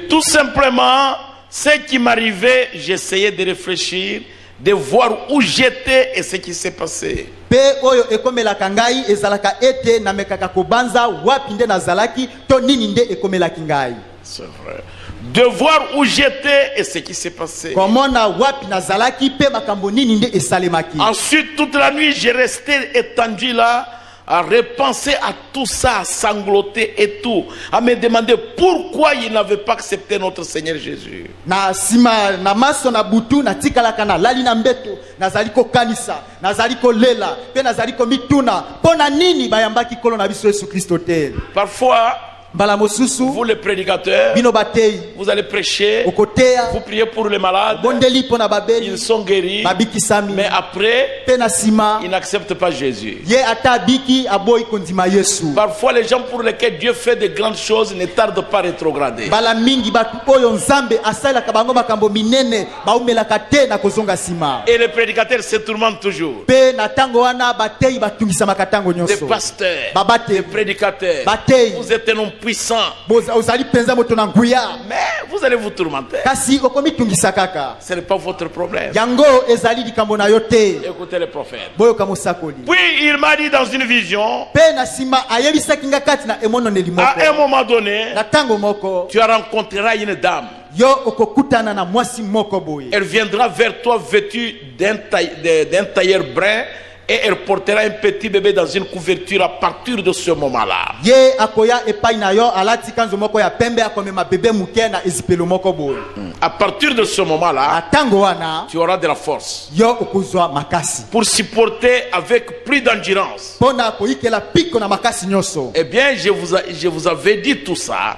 tout simplement, ce qui m'arrivait, j'essayais de réfléchir, de voir où j'étais et ce qui s'est passé. C'est vrai. De voir où j'étais et ce qui s'est passé. Ensuite, toute la nuit, j'ai resté étendu là, à repenser à tout ça, à sangloter et tout, à me demander pourquoi il n'avait pas accepté notre Seigneur Jésus. Parfois, vous les prédicateurs, vous allez prêcher, vous priez pour les malades, ils sont guéris, mais après, ils n'acceptent pas Jésus. Parfois, les gens pour lesquels Dieu fait de grandes choses ne tardent pas à rétrograder. Et les prédicateurs se tourmentent toujours. Des pasteurs, des prédicateurs, vous êtes un homme puissant, mais vous allez vous tourmenter. Ce n'est pas votre problème. Écoutez le prophète. Puis il m'a dit dans une vision, à un moment donné, tu rencontreras une dame. Elle viendra vers toi vêtue d'un tailleur brun, et elle portera un petit bébé dans une couverture à partir de ce moment-là. À partir de ce moment-là, tu auras de la force pour supporter avec plus d'endurance. Eh bien, je vous avais dit tout ça.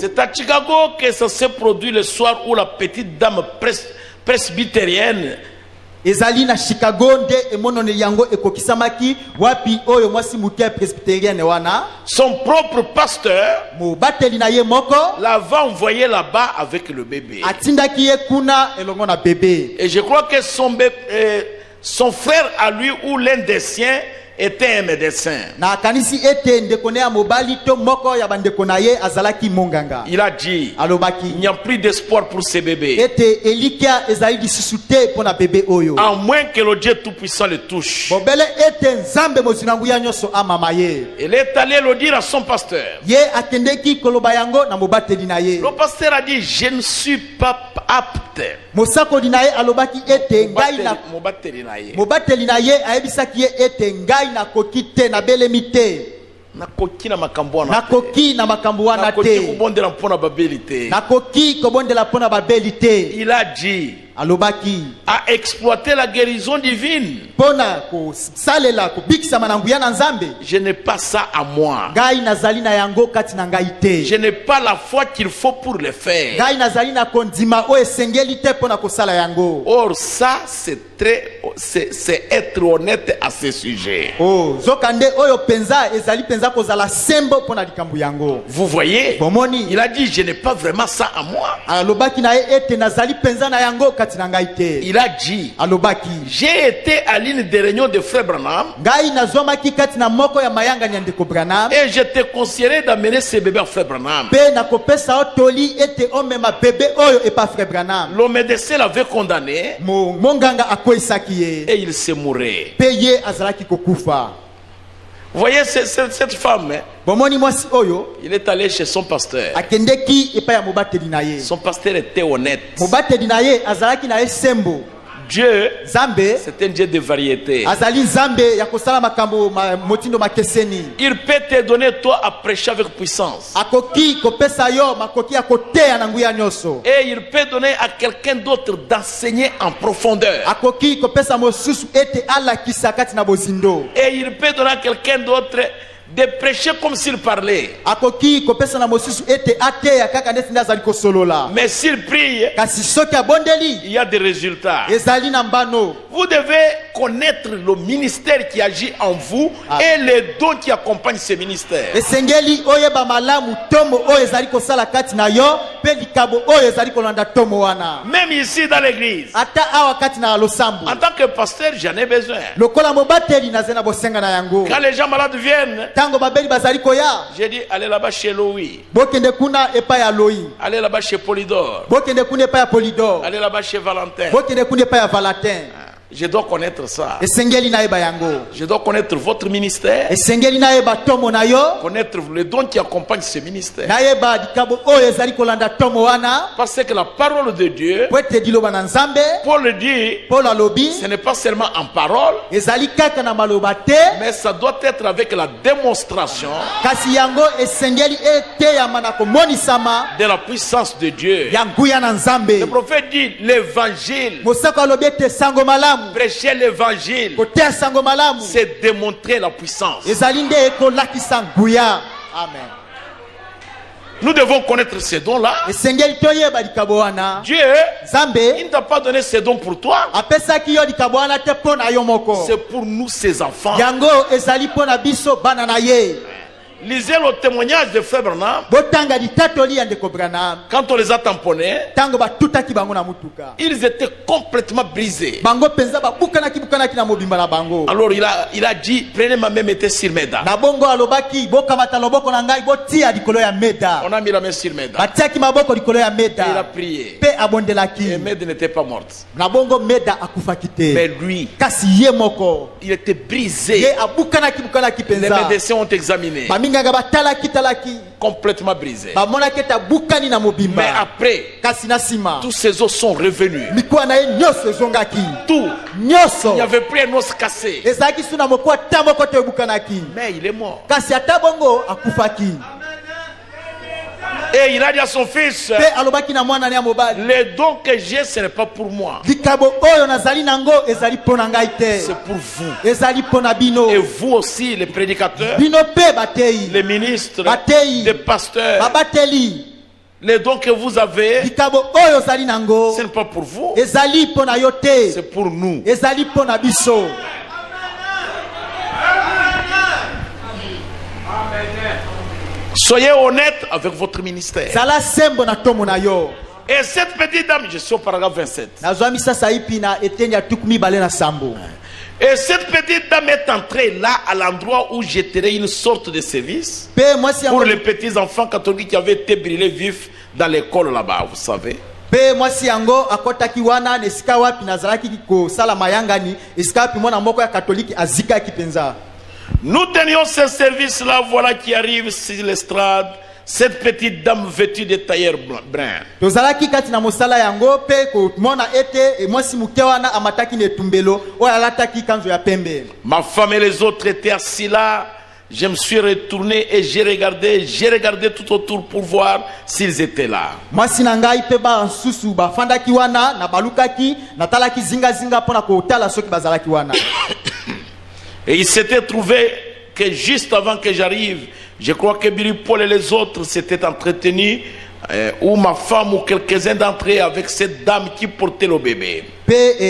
C'est à Chicago que ça s'est produit le soir où la petite dame presbytérienne ezali na Chicago nde emonone yango ekokisamaki wapi oyo mwasi muke presbyterienne wana son propre pasteur mo bateli na ye moko l'avait envoyé là-bas avec le bébé atindaki ye kuna elongo na bébé. Et je crois que son frère à lui ou l'un des siens était un médecin. Na kanisi ete ndekone ya mobali to moko ya bandeko na ye azalaki monganga. Il a dit, alobaki, il n'y a plus d'espoir pour ce bébé. Ete elikia ezali disusute pona bébé oyo. À moins que le Dieu tout-puissant le touche. Bobele ete nzambe mozinangu ya nyoso amama ye. Il est allé le dire à son pasteur. Ye akendeki koloba yango na mobateli na ye. Le pasteur a dit, je ne suis pas apte. Mosako dinaye alobaki ete ngai na mobateli na ye ayebisaki ye ete ngai na kokite na belemite nakoki na makambo wana te kobondela mpona babeli te nakoki kobondela mpona babeli te. Il a dit alobaki à exploiter la guérison divine. Pona ko salela ko bikisama na nguya na nzambe. Je n'ai pas ça à moi. Ngai nazali na yango kati na ngai te. Je n'ai pas la foi qu'il faut pour le faire. Ngai nazali na kondima o esengeli te pona ko sala yango. Or ça c'est être honnête à ce sujet. Oh zokande oyo penza ezali penza ko zala sembo pona likambu yango. Vous voyez? Bomoni il a dit je n'ai pas vraiment ça à moi. Alobaki na ete nazali penza na yango. Il a dit, j'ai été à l'une des réunions de Frère Branham et je te conseillerais d'amener ce bébé à Frère Branham. Le médecin l'avait condamné et il s'est mouru. Vous voyez cette femme, il est allé chez son pasteur. Son pasteur était honnête. Dieu, c'est un Dieu de variété. Il peut te donner toi à prêcher avec puissance. Et il peut donner à quelqu'un d'autre d'enseigner en profondeur. Et il peut donner à quelqu'un d'autre de prêcher comme s'il parlait. Mais s'il prie, il y a des résultats. Vous devez connaître le ministère qui agit en vous et les dons qui accompagnent ce ministère. Même ici dans l'église, en tant que pasteur, j'en ai besoin. Quand les gens malades viennent, j'ai dit allez là-bas chez Louis, allez là-bas chez Polydor, allez là-bas chez Valentin. Je dois connaître ça. Je dois connaître votre ministère, connaître les dons qui accompagnent ce ministère. Parce que la parole de Dieu, Paul dit, ce n'est pas seulement en parole, mais ça doit être avec la démonstration de la puissance de Dieu. Le prophète dit l'évangile. Prêcher l'évangile, c'est démontrer la puissance. Amen. Nous devons connaître ces dons-là. Dieu, il ne t'a pas donné ces dons pour toi. C'est pour nous, ses enfants. Lisez le témoignage de Frère Branham. Quand on les a tamponnés, ils étaient complètement brisés. Alors il a dit, prenez ma main, mettez sur Meda. On a mis la main sur Meda. Il a prié. Et Meda n'était pas morte. Mais lui, il était brisé. Les médecins ont examiné. Complètement brisé. Mais après, tous ces os sont revenus. Tout. Il n'y avait plus un os cassé. Mais il est mort. Et il a dit à son fils, les dons que j'ai, ce n'est pas pour moi. C'est pour vous. Et vous aussi, les prédicateurs, les ministres, les pasteurs, les dons que vous avez, ce n'est pas pour vous. C'est pour nous. Soyez honnête avec votre ministère. Et cette petite dame, je suis au paragraphe 27. Et cette petite dame est entrée là à l'endroit où j'étais une sorte de service pour les petits enfants catholiques qui avaient été brûlés vifs dans l'école là-bas, vous savez. Nous tenions ce service-là, voilà qui arrive sur l'estrade, cette petite dame vêtue de tailleur brun. Ma femme et les autres étaient assis là. Je me suis retourné et j'ai regardé tout autour pour voir s'ils étaient là. Et il s'était trouvé que juste avant que j'arrive, je crois que Billy Paul et les autres s'étaient entretenus, ou ma femme ou quelques-uns d'entre eux avec cette dame qui portait le bébé. Et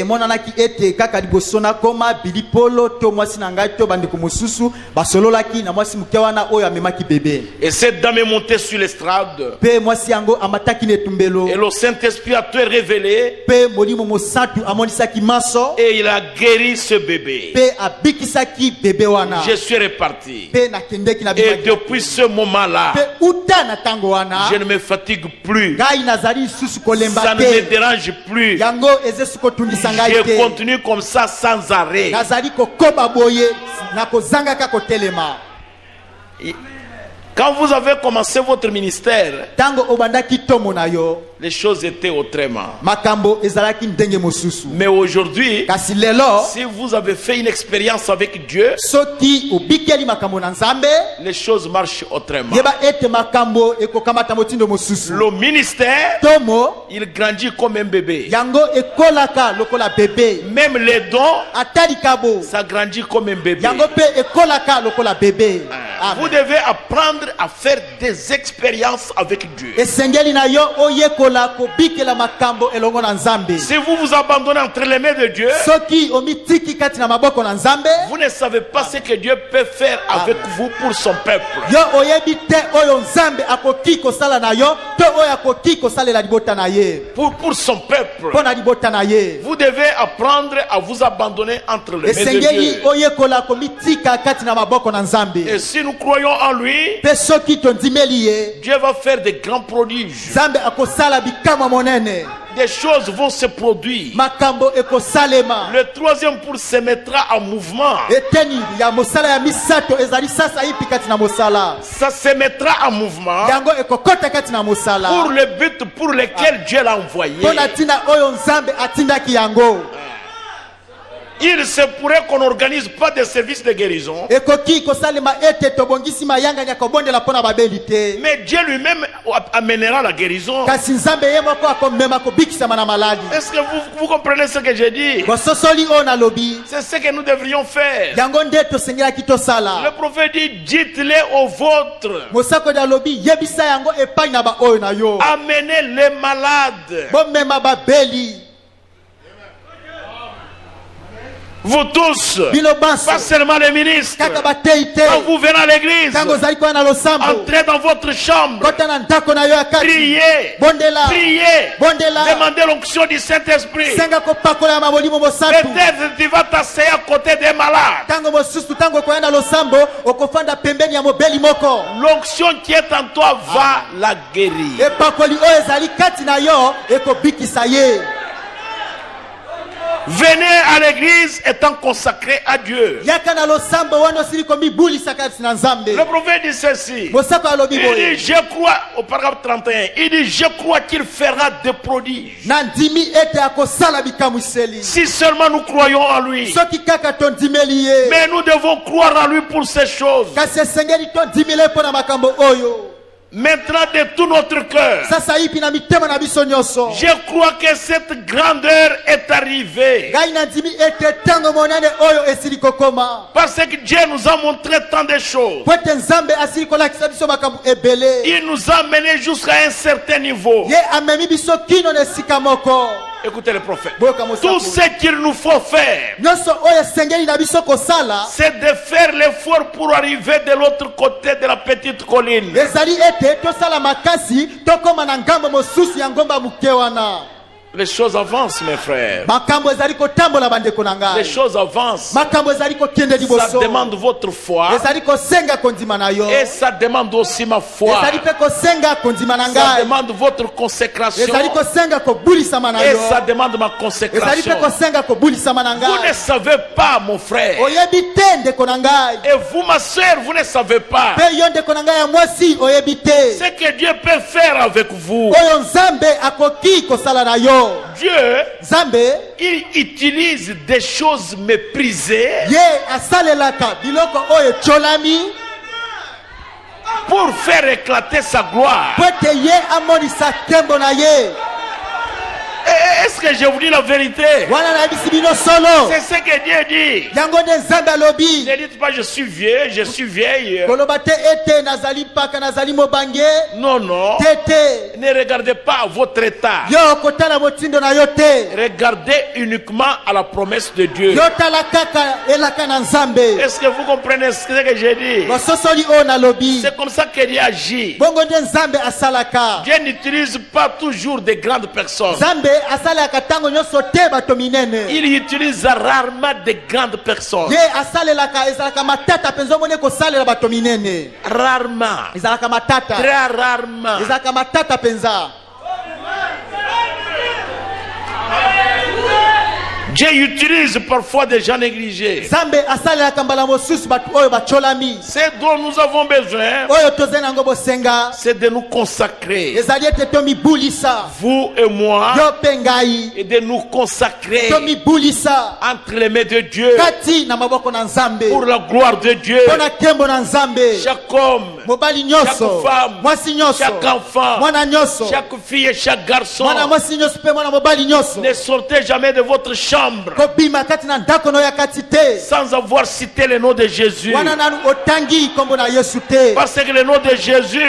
cette dame est montée sur l'estrade. Et le Saint-Esprit a tout révélé. Et il a guéri ce bébé. Je suis reparti. Et depuis ce moment-là, je ne me fatigue plus. Ça ne me dérange plus. Je continue comme ça sans arrêt. Quand vous avez commencé votre ministère, tango obandaki tomo na yo les choses étaient autrement. makambo ezalaki ndenge mosusu. Mais aujourd'hui, kasi lelo si vous avez fait une expérience avec Dieu, soki obikeli makambo na Nzambe les choses marchent autrement. yeba ete makambo ekokamata motindo mosusu. Le ministère, tomo il grandit comme un bébé. yango ekolaka lokola bébé. Même les dons, atali kabo ça grandit comme un bébé. yango pe ekolaka lokola bébé. Vous devez apprendre à faire des expériences avec Dieu. esengeli na yo oyekola kobikela makambo elongo na Nzambe. Si vous vous abandonnez entre les mains de Dieu, soki omitiki kati na maboko na Nzambe, vous ne savez pas ce que Dieu peut faire avec vous pour son peuple. yo oyebi te oyo Nzambe akoki kosala na yo to oyo akoki kosalela libota na ye pour son peuple. pona libota na ye. Vous devez apprendre à vous abandonner entre les mains de esengeli Dieu. oyekola komitika kati na maboko na Nzambe. Et si nous croyons en lui, pe soki tondimeli ye, Dieu va faire des grands prodiges. Nzambe akosala bikamwa monene. Des choses vont se produire. makambo ekosalema. Le troisième pour se mettra en mouvement. eteni ya mosala ya misato ezali sasa ipi kati na mosala. Ça se mettra en mouvement yango ekokota kati na mosala pour le but pour lequel Dieu l'a envoyé. mpona ntina oyo Nzambe atindaki yango. Il se pourrait qu'on n'organise pas de services de guérison. ekoki kosalema ete tobongisi mayanga ya kobondela mpona babeli te. Mais Dieu lui-même amènera la guérison. kasi Nzambe ye moko akomema kobikisama na maladi. Est-ce que vous comprenez ce que j'ai dit? bososoli oyo nalobi C'est ce que nous devrions faire. yango nde tosengelaki tosala. Le prophète dit, dites-les aux vôtres. mosakoli alobi yebisa yango epai na baoyo na yo. Amenez les malades. bomema babeli. Vous tous, bino banso pas seulement les ministres. kaka batei te. Quand vous venez à l'église, tango ozali koya na losambo entrez dans votre chambre, kota na ndako na yo ya kati. priez, bondela priez, bondela demandez l'onction du Saint-Esprit. senga kopakola ya mabolimo mosatu. Peut-être tu vas t'asseoir à côté des malades. tango mosusu tango okoya na losambo okofanda pembeni ya mobeli moko. L'onction qui est en toi va la guérir. epakoli oyo ezali kati na yo ekobikisa ye. Venez à l'église étant consacré à Dieu. yaka na losambo wana osili komibulisa kati na Nzambe. Le prophète dit ceci. mosako alobi Il boye dit, je crois, au paragraphe 31, il dit, je crois qu'il fera des prodiges. na ndimi ete akosala bikamwiseli. Si seulement nous croyons en lui. soki kaka tondimeli ye. Mais nous devons croire en lui pour ces choses. kasi esengeli tondimile mpo na makambo oyo. Maintenant de tout notre cœur. sasa ipi na mitema na biso nyonso. Je crois que cette grandeur est arrivée. ngai na ndimi ete ntango monene oyo esili kokoma. Parce que Dieu nous a montré tant de choses. po ete Nzambe asili kolakisa biso makambo ebele. Il nous a menés jusqu'à un certain niveau. ye amemi biso kino na esika moko. Écoutez le prophète. boyoka mosako. Tout ce qu'il nous faut faire, nyonso oyo esengeli na biso kosala. c'est de faire l'effort pour arriver de l'autre côté de la petite colline. ezali ete tosala makasi tokoma na ngambo mosusu ya ngomba moke wana. Les choses avancent, mes frères. makambo ezali kotambola bandeko na ngai. Les choses avancent. makambo ezali kokende Ça liboso. demande votre foi. ezali kosenga kondima na yo. Et ça demande aussi ma foi. ezali pe kosenga kondima na Ça ngai. demande votre consécration. ezali kosenga kobulisama na Et yo. ça demande ma ezali consécration. pe kosenga kobulisama na Vous ne ngai. savez pas, mon frère. oyebi te ndeko na ngai. Et vous, ma soeur, vous ne savez pas pe yo ndeko na ngai ya mwasi oyebi te. ce que Dieu peut faire avec vous. oyo Nzambe akoki kosala na yo. Dieu, Nzambe il utilise des choses méprisées ye asalelaka biloko oyo etolami pour faire éclater sa gloire. po ete ye amonisa nkembo na ye. Est-ce que je vous dis la vérité? wana nayebisi bino solo. C'est ce que Dieu dit. yango nde Nzambe alobi. Ne dites pas je suis vieux, je suis vieille. koloba te ete nazali mpaka nazali mobange. Non, non. te. Ne regardez pas votre état. yo kotala motindo na yo te. Regardez uniquement à la promesse de Dieu. yo tala kaka elaka na Nzambe. Est-ce que vous comprenez ce que j'ai dit? bososoli oyo nalobi. C'est comme ça que Dieu agit. bongo nde Nzambe asalaka. Dieu n'utilise pas toujours des grandes personnes. Nzambe asalaka ntango nyonso te bato minene. Il utilise rarement des grandes personnes. ye asalelaka ezalaka matata mpenza omoni kosalela bato minene. Rarement. ezalaka matata. Très rarement. ezalaka matata mpenza. Dieu utilise parfois des gens négligés. C'est dont nous avons besoin. C'est de nous consacrer. Vous et moi. Et de nous consacrer entre les mains de Dieu. Pour la gloire de Dieu. Chaque homme, chaque femme, chaque enfant, chaque fille et chaque garçon. Ne sortez jamais de votre chambre sans avoir cité le nom de Jésus. Parce que le nom de Jésus,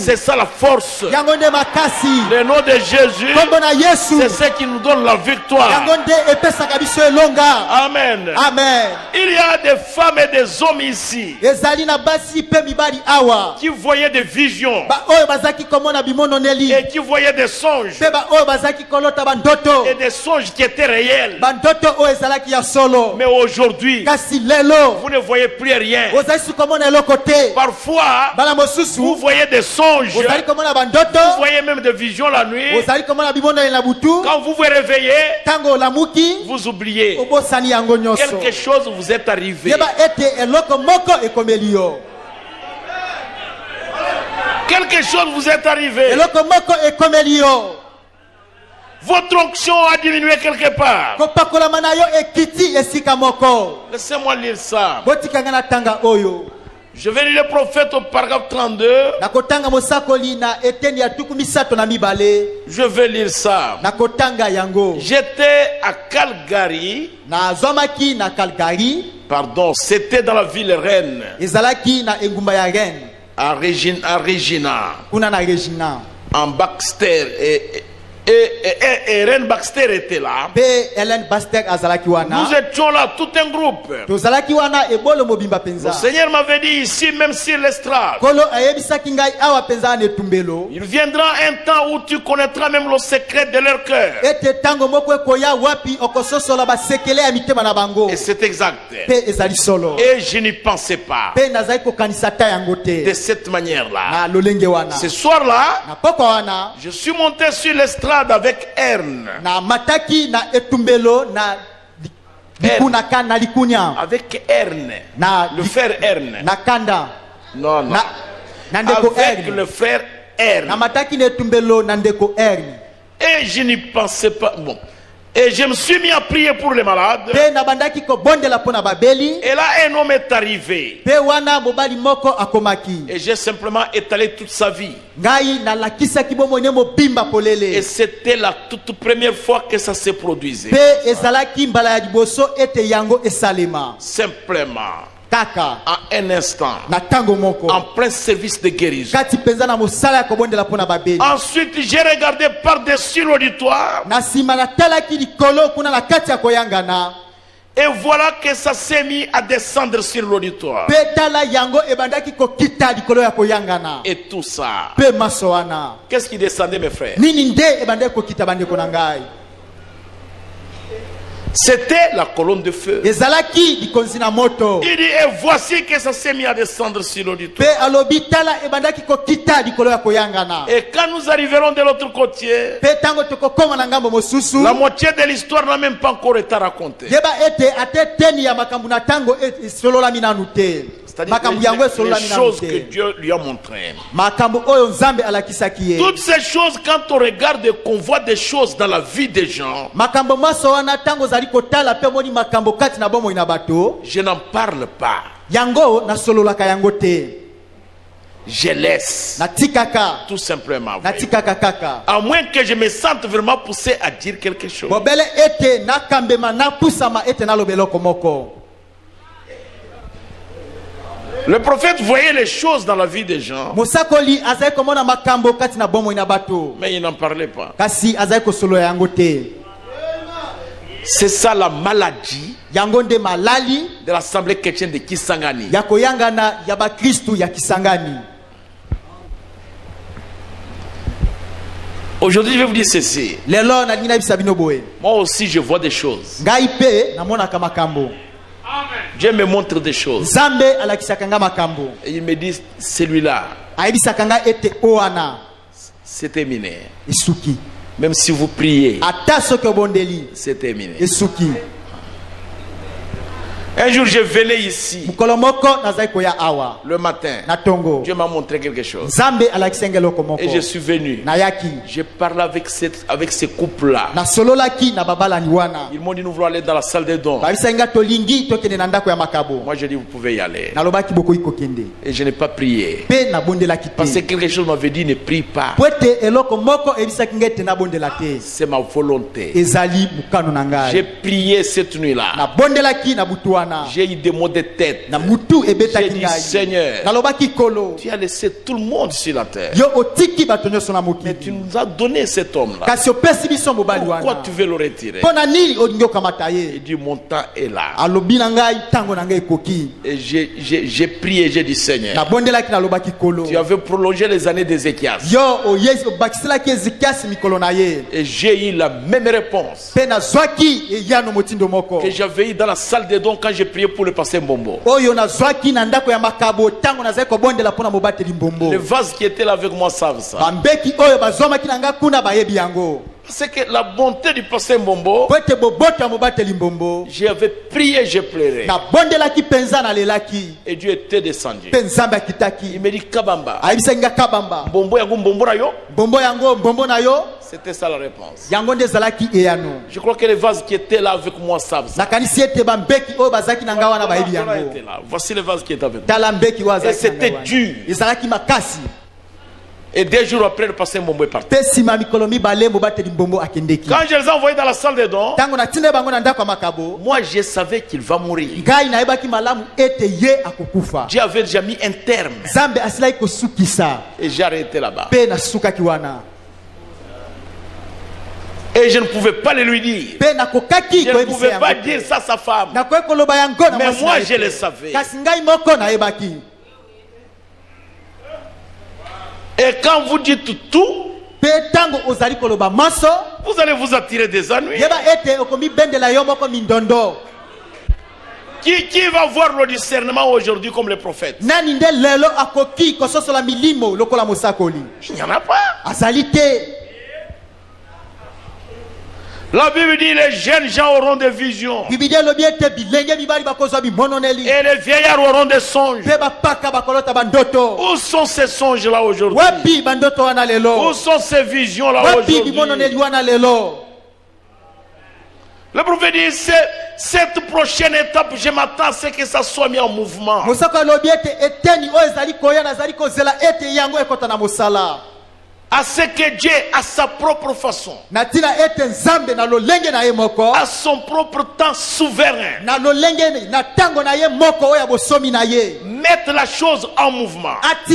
c'est ça la force. Le nom de Jésus, c'est ce qui nous donne la victoire. Amen. Il y a des femmes et des hommes ici qui voyaient des visions et qui voyaient des songes et des songes qui étaient réels. Mais aujourd'hui, vous ne voyez plus rien. Parfois, vous voyez des songes, vous voyez même des visions la nuit. Quand vous vous réveillez, vous oubliez. Quelque chose vous est arrivé. Quelque chose vous est arrivé. Votre onction a diminué quelque part. Laissez-moi lire ça. Je vais lire le prophète au paragraphe 32. Je vais lire ça. J'étais à Calgary. Pardon, c'était dans la ville Rennes. À Regina. En Baxter. Et Ren Baxter était là. Nous étions là, tout un groupe. Le Seigneur m'avait dit ici, même sur l'estrade, il viendra un temps où tu connaîtras même le secret de leur cœur. Et c'est exact. Et je n'y pensais pas de cette manière-là. Ce soir-là, je suis monté sur l'estrade avec Ern. Avec Ern. Le frère Ern. Non. Avec le frère Ern. Et je n'y pensais pas. Bon. Et je me suis mis à prier pour les malades. Et là, un homme est arrivé. Et j'ai simplement étalé toute sa vie. Et c'était la toute première fois que ça se produisait. Simplement. À un instant, en plein service de guérison. Ensuite, j'ai regardé par-dessus l'auditoire. Et voilà que ça s'est mis à descendre sur l'auditoire. Et tout ça. Qu'est-ce qui descendait, mes frères? C'était la colonne de feu. Il dit, et voici que ça s'est mis à descendre sur l'auditoire. Et quand nous arriverons de l'autre côté, la moitié de l'histoire n'a même pas encore été racontée. C'est-à-dire les choses que Dieu lui a montrées. Toutes ces choses, quand on regarde et qu'on voit des choses dans la vie des gens, je n'en parle pas. Je laisse. Tout simplement. À moins que je me sente vraiment poussé à dire quelque chose. Le prophète voyait les choses dans la vie des gens, mais il n'en parlait pas. C'est ça la maladie de l'Assemblée chrétienne de Kisangani. Aujourd'hui, je vais vous dire ceci. Moi aussi, je vois des choses. Dieu me montre des choses. Et il me dit, celui-là, c'est terminé. Isuki. Même si vous priez, Ata soki bondeli. c'est terminé. Isuki. Un jour, je venais ici. Le matin. Dieu m'a montré quelque chose. Et je suis venu. J'ai parlé avec ces couples-là. Ils m'ont dit nous voulons aller dans la salle des dons. Moi, j'ai dit vous pouvez y aller. Et je n'ai pas prié. Parce que quelque chose m'avait dit ne prie pas. C'est ma volonté. J'ai prié cette nuit-là. J'ai eu des maux de tête. J'ai dit Seigneur, tu as laissé tout le monde sur la terre. Mais tu nous as donné cet homme-là. Pourquoi tu veux le retirer? Il dit mon temps est là. Et j'ai prié, j'ai dit Seigneur, tu avais prolongé les années d'Ézéchias. Et j'ai eu la même réponse que j'avais eu dans la salle des dons quand j'ai prié pour le pasteur Mbombo. Les vases qui étaient là avec moi savent ça. C'est que la bonté du pasteur Mbombo, j'avais prié, j'ai pleuré. Et Dieu était descendu. Il me dit Kabamba. Mbombo yo. C'était ça la réponse. Je crois que les vases qui étaient là avec moi savent ça. Voici les vases qui étaient avec moi. Et c'était dur. Et 2 jours après, le pasteur Mbombo est parti. Quand je les ai envoyés dans la salle des dons, moi je savais qu'il va mourir. Dieu avait déjà mis un terme. Et j'ai arrêté là-bas. Et je ne pouvais pas le lui dire. Je ne pouvais pas dire ça à sa femme. Mais moi je le savais. Et quand vous dites tout, vous allez vous attirer des ennuis. Qui va voir le discernement aujourd'hui comme les prophètes? Il n'y en a pas. La Bible dit les jeunes gens auront des visions. Et les vieillards auront des songes. Où sont ces songes-là aujourd'hui? Où sont ces visions-là aujourd'hui? Le prophète dit cette prochaine étape, je m'attends à ce que ça soit mis en mouvement. À ce que Dieu, à sa propre façon, à son propre temps souverain, mettre la chose en mouvement. Et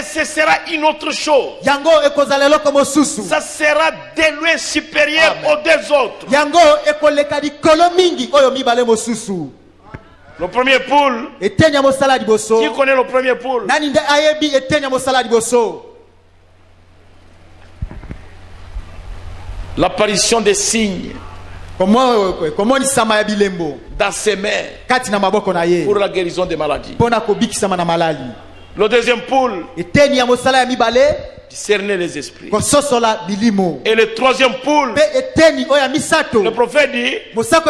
ce sera une autre chose. Ça sera des lois supérieures aux deux autres. Le premier poule. Qui connaît le premier poule? L'apparition des signes dans ses mains pour la guérison des maladies. Le deuxième poule, discerner les esprits. Et le troisième poule, le prophète dit, ça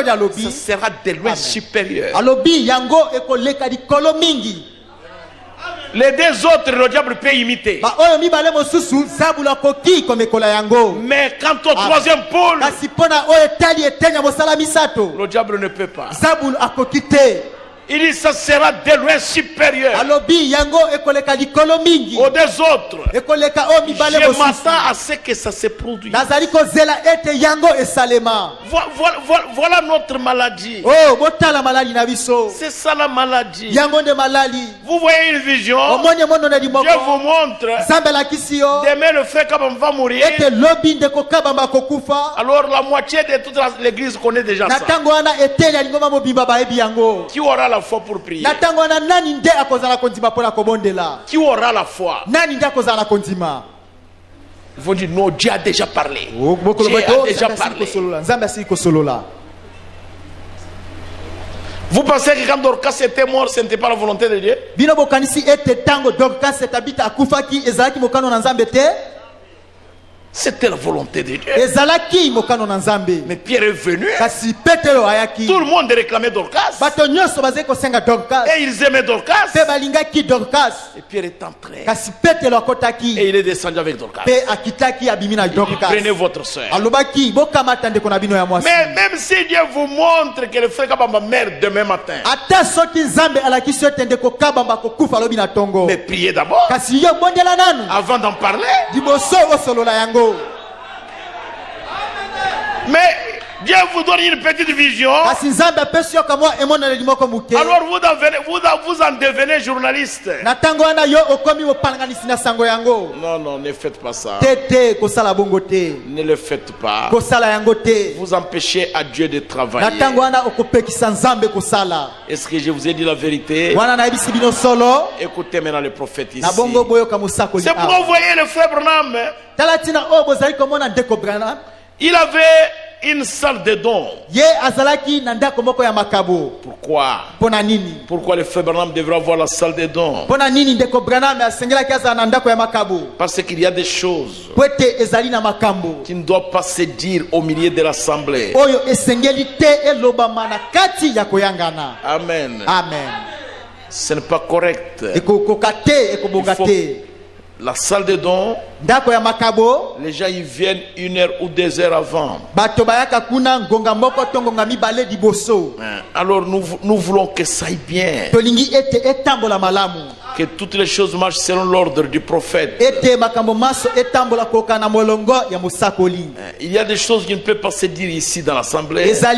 sera des lois supérieures. Les deux autres, le diable peut imiter. Mais quant au troisième pôle, le diable ne peut pas. Il dit ça sera des lois supérieures aux deux autres. Je m'attends à ce que ça se produise. Voilà notre maladie. C'est ça la maladie. Vous voyez une vision, Dieu vous montre. Demain le frère Kabamba va mourir. Alors la moitié de toute l'église connaît déjà ça. Qui aura la foi pour prier? Qui aura la foi? Ils vont dire non, Dieu a déjà parlé. Dieu a déjà parlé. Vous pensez que quand Dorcas était mort, ce n'était pas la volonté de Dieu? Bino bokanisi ete tango Dorcas etabita akufaki ezalaki mokano na Nzambe te? C'était la volonté de Dieu. Ezalaki mokano na Nzambe. Mais Pierre est venu. Kasi Petero ayaki. Tout le monde réclamait Dorcas. Bato nyonso bazali kosenga Dorcas. Et ils aimaient Dorcas. Pe balingaki Dorcas. Et Pierre est entré. Kasi Petero akotaki. Et il est descendu avec Dorcas. Pe akitaki abimi na Dorcas. Prenez votre soeur. Alobaki bokamata ndeko na bino ya mwasi. Mais même si Dieu vous montre que le frère Kabamba meurt demain matin. Ata soki Nzambe alakisi ete ndeko Kabamba kokufa lobi na tongo. Mais priez d'abord. Kasi yo bondela nanu. Avant d'en parler. Diboso osolola yango. Mais Dieu vous donne une petite vision. Alors vous en devenez journaliste. Non, ne faites pas ça. Ne le faites pas. Vous empêchez à Dieu de travailler. Est-ce que je vous ai dit la vérité? Écoutez maintenant le prophète ici. C'est pourquoi vous voyez le frère Branham. Il avait une salle de dons. Pourquoi? Pourquoi le frère Branham devrait avoir la salle de dons? Parce qu'il y a des choses qui ne doivent pas se dire au milieu de l'assemblée. Amen. Amen. Ce n'est pas correct. La salle de dons, les gens y viennent 1 heure ou 2 heures avant. Alors nous voulons que ça aille bien. Que toutes les choses marchent selon l'ordre du prophète. Il y a des choses qui ne peuvent pas se dire ici dans l'assemblée. Ça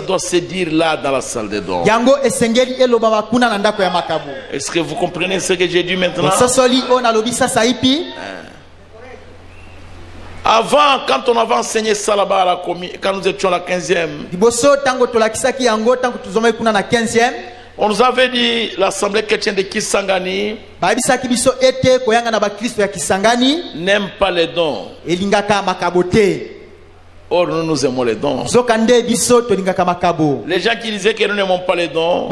doit se dire là dans la salle de dons. Est-ce que vous comprenez ce que j'ai dit maintenant? Avant, quand on avait enseigné ça là-bas à la commune, quand nous étions à la 15e, on nous avait dit l'assemblée chrétienne de Kisangani n'aime pas les dons. Or nous nous aimons les dons. Les gens qui disaient que nous n'aimons pas les dons,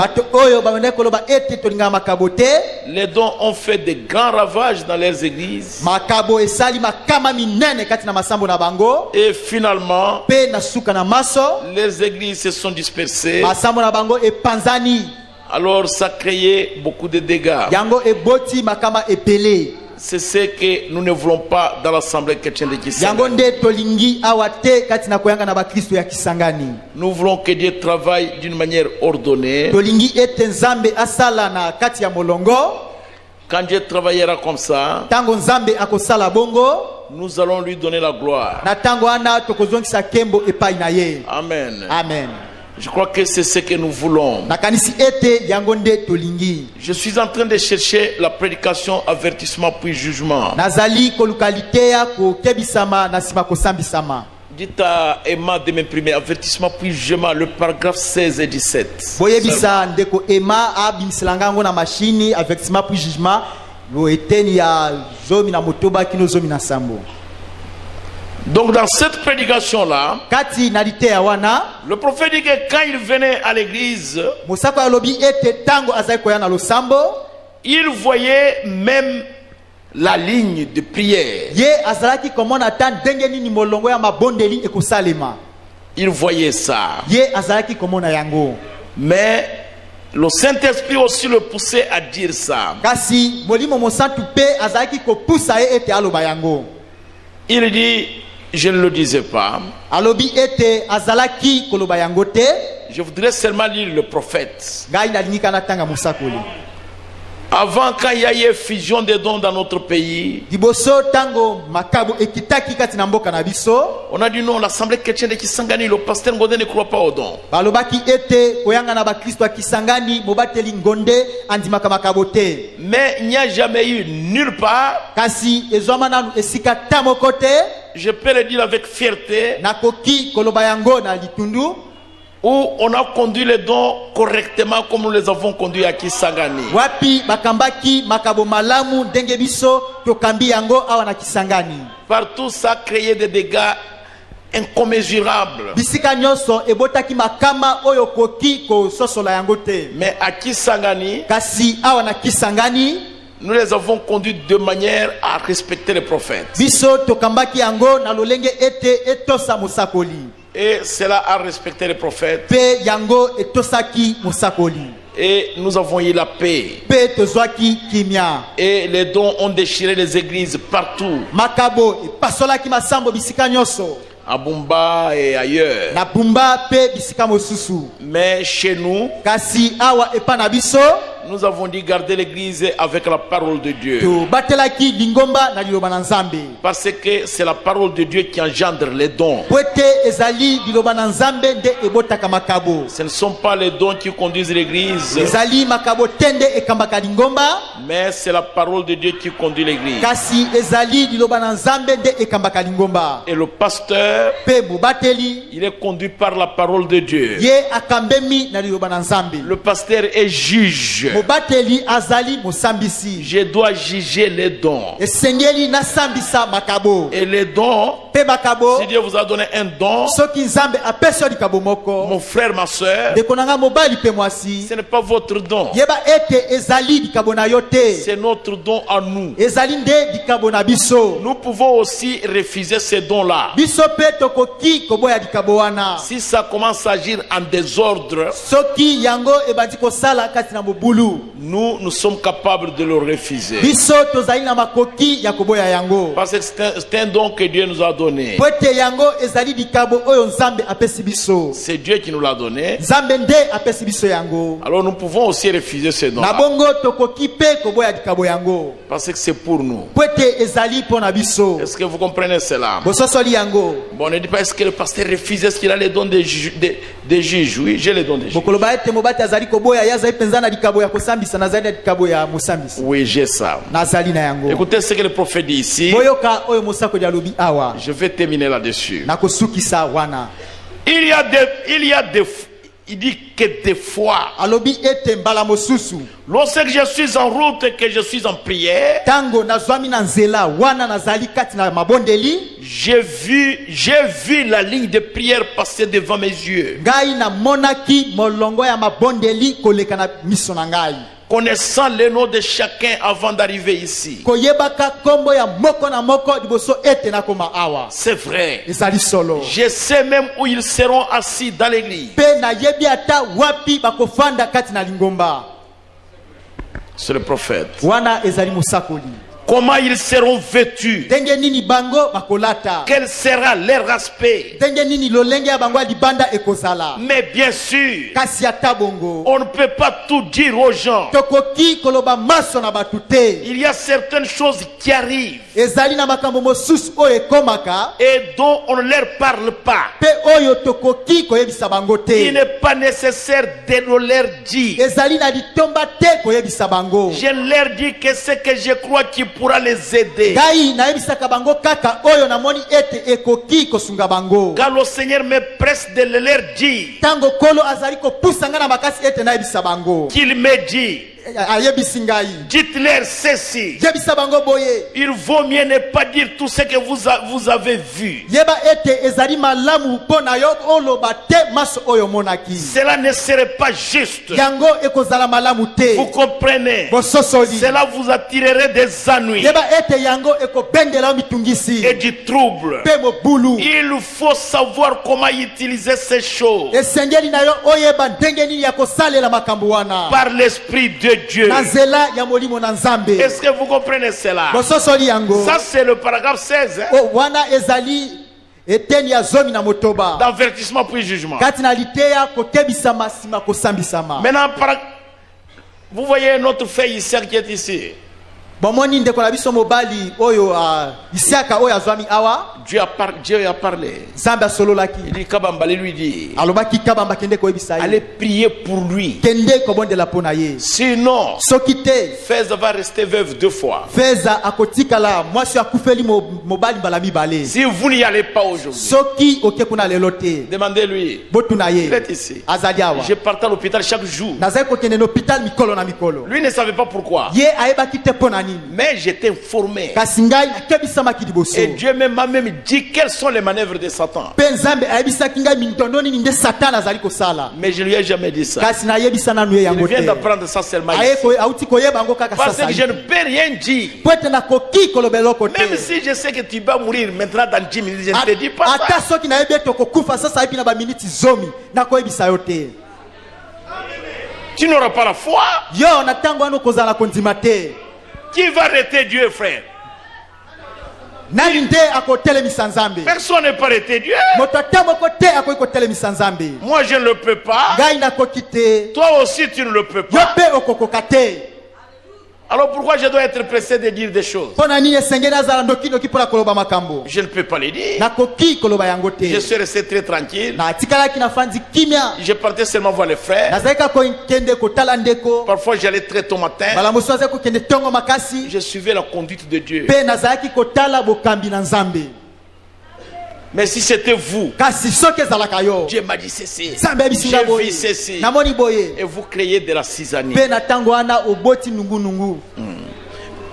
les dons ont fait de grands ravages dans leurs églises. Et finalement, les églises se sont dispersées. Alors ça créait beaucoup de dégâts. C'est ce que nous ne voulons pas dans l'assemblée chrétienne de Kisangani. Nous voulons que Dieu travaille d'une manière ordonnée. Quand Dieu travaillera comme ça, nous allons lui donner la gloire. Amen. Amen. Je crois que c'est ce que nous voulons. Je suis en train de chercher la prédication, avertissement puis jugement. Dites à Emma de m'imprimer avertissement puis jugement, le paragraphe 16 et 17. Donc dans cette prédication-là, le prophète dit que quand il venait à l'église, il voyait même la ligne de prière. Il voyait ça. Mais le Saint-Esprit aussi le poussait à dire ça. Il dit, je ne le disais pas. Je voudrais seulement lire le prophète. Avant, quand il y a eu fusion des dons dans notre pays, on a dit non, l'assemblée chrétienne de Kisangani, le pasteur Ngonde ne croit pas aux dons. Mais il n'y a jamais eu nulle part, je peux le dire avec fierté, où on a conduit les dons correctement comme nous les avons conduits à Kisangani. Partout ça a créé des dégâts incommensurable. bisika nyonso ebotaki makama oyo koki kososola yango te. Mais à Kisangani, kasi awa na Kisangani, nous les avons conduits de manière à respecter les prophètes. biso tokambaki yango na lolenge ete etosa musakoli. Et cela a respecté les prophètes. Pe yango etosaki musakoli. Et nous avons eu la paix. Pe tozwaki kimia. Et les dons ont déchiré les églises partout. Makabo epasolaki masambo bisika nyonso. À Bumba et ailleurs. Na Bumba pe bisika mosusu. Mais chez nous, kasi awa epa na biso, nous avons dit garder l'église avec la parole de Dieu. batelaki lingomba na liloba na Nzambe. Parce que c'est la parole de Dieu qui engendre les dons. Kwete ezali liloba na Nzambe nde ebotaka makabo. Ce ne sont pas les dons qui conduisent l'église. Ezali makabo tende ekambaka lingomba. Mais c'est la parole de Dieu qui conduit l'église. Kasi ezali liloba na Nzambe nde ekambaka lingomba. Et le pasteur, pe mobateli, il est conduit par la parole de Dieu. Ye akambemi na liloba na Nzambe. Le pasteur est juge. Mobateli azali musambisi. Je dois juger les dons. Esengeli na sambisa makabo. Et les dons, pe makabo, si Dieu vous a donné un don, soki Nzambe apesa likabo moko, mon frère, ma soeur, de konanga mobali pe mwasi, ce n'est pas votre don. Yeba ete ezali likabo na yote. C'est notre don à nous. Ezali nde likabo na biso. Nous pouvons aussi refuser ces dons-là. Biso pe tokoki koboya likabo wana. Si ça commence à agir en désordre, soki yango ebandi kosala kati na mobulu, nous sommes capables de le refuser. Biso tozali na makoki ya koboya yango. Parce que c'est un don que Dieu nous a donné. Pwete yango ezali likabo oyo Nzambe apesi biso. C'est Dieu qui nous l'a donné. Nzambe nde apesi biso yango. Alors nous pouvons aussi refuser ce don. Na bongo tokoki pe koboya likabo yango. Parce que c'est pour nous. Pwete ezali pona biso. Est-ce que vous comprenez cela? Bososoli yango. Bon, ne dit pas est-ce que le pasteur refuse, est-ce qu'il a les dons des juges? Oui, j'ai les dons des juges. Bokoloba ete mobati azali koboya yazali penzana likabo ya kosambisa nazali likabo ya musambisa. Oui, j'ai ça. Nazali na yango. Écoutez ce que le prophète dit ici. Boyoka oyo musako ya lobi awa. Je vais terminer là-dessus. Nakosukisa wana. Il dit que des fois, alobi ete mbala mosusu, lorsque je suis en route et que je suis en prière, tango nazwami na nzela wana nazali kati na mabondeli, j'ai vu la ligne de prière passer devant mes yeux. Ngai na monaki molongo ya mabondeli koleka na miso na ngai. Connaissant le nom de chacun avant d'arriver ici. C'est vrai. Solo. Je sais même où ils seront assis dans l'église. C'est le prophète. Comment ils seront vêtus? Quel sera leur aspect? Mais bien sûr, on ne peut pas tout dire aux gens. Il y a certaines choses qui arrivent et dont on ne leur parle pas. Il n'est pas nécessaire de nous leur dire. Je leur dis que ce que je crois qui pourra les aider. Car le Seigneur me presse de le leur dire. Qu'il me dit, dites-leur ceci. Il vaut mieux ne pas dire tout ce que vous avez vu. Cela ne serait pas juste. Vous comprenez? Cela vous attirerait des ennuis et du trouble. Il faut savoir comment utiliser ces choses par l'Esprit de Dieu. Est-ce que vous comprenez cela? Ça c'est le paragraphe 16. D'avertissement puis jugement. Maintenant, vous voyez un autre fait ici qui est ici. Dieu a parlé. Il dit Kabambali lui dit allez prier pour lui. Sinon Feza va rester veuve 2 fois. Si vous n'y allez pas aujourd'hui, demandez-lui. Il est ici. Je partais à l'hôpital chaque jour. Lui ne savait pas pourquoi. Mais j'étais informé. kasi ngai nakebisamaki liboso. Et Dieu m'a même dit quelles sont les manœuvres de Satan. Mpe Nzambe ayebisaki ngai mintondo nini nde Satana azali kosala. Mais je lui ai jamais dit ça. Kasi nayebisa nanu ye yango Il te. vient d'apprendre ça seulement Aye ici. auti koyeba yango kaka Parce sasa. que je ne peux rien dire. Po ete nakoki koloba eloko te. Même si je sais que tu vas mourir maintenant dans 10 minutes, je ne te dis pas ata ça. soki nayebi ete okokufa sasa epi na baminiti zomi nakoyebisa yo te. Tu n'auras pas la foi. Yo na ntango wana okozala kondima te. Qui va arrêter Dieu, frère? Nani nde akotelemisa Nzambe? Personne ne peut arrêter Dieu. Moto ata moko te akoki kotelemisa Nzambe. Moi, je ne le peux pas. Ngai nakoki te. Toi aussi, tu ne le peux Yo pas. pe okokoka te. Alors pourquoi je dois être pressé de dire des choses? Pona nini esengeli azala ndoki pona koloba makambo? Je ne peux pas les dire. Nakoki koloba yango te. Je suis resté très tranquille. Na tikalaki na fandi kimia. Je partais seulement voir les frères. Nazalika ko kende ko tala ndeko. Parfois j'allais très tôt matin. Bala mosoze ko kende tongo makasi. Je suivais la conduite de Dieu. Pe nazalaki ko tala bokambi na Nzambe. Mais si c'était vous, kasi soki ezalaka yo. Dieu m'a dit ceci. Nzambe abisinga J'ai boye. vu ceci. Namoni boye. Et vous créez de la cisanie. Pe na tango wana oboti nungu nungu.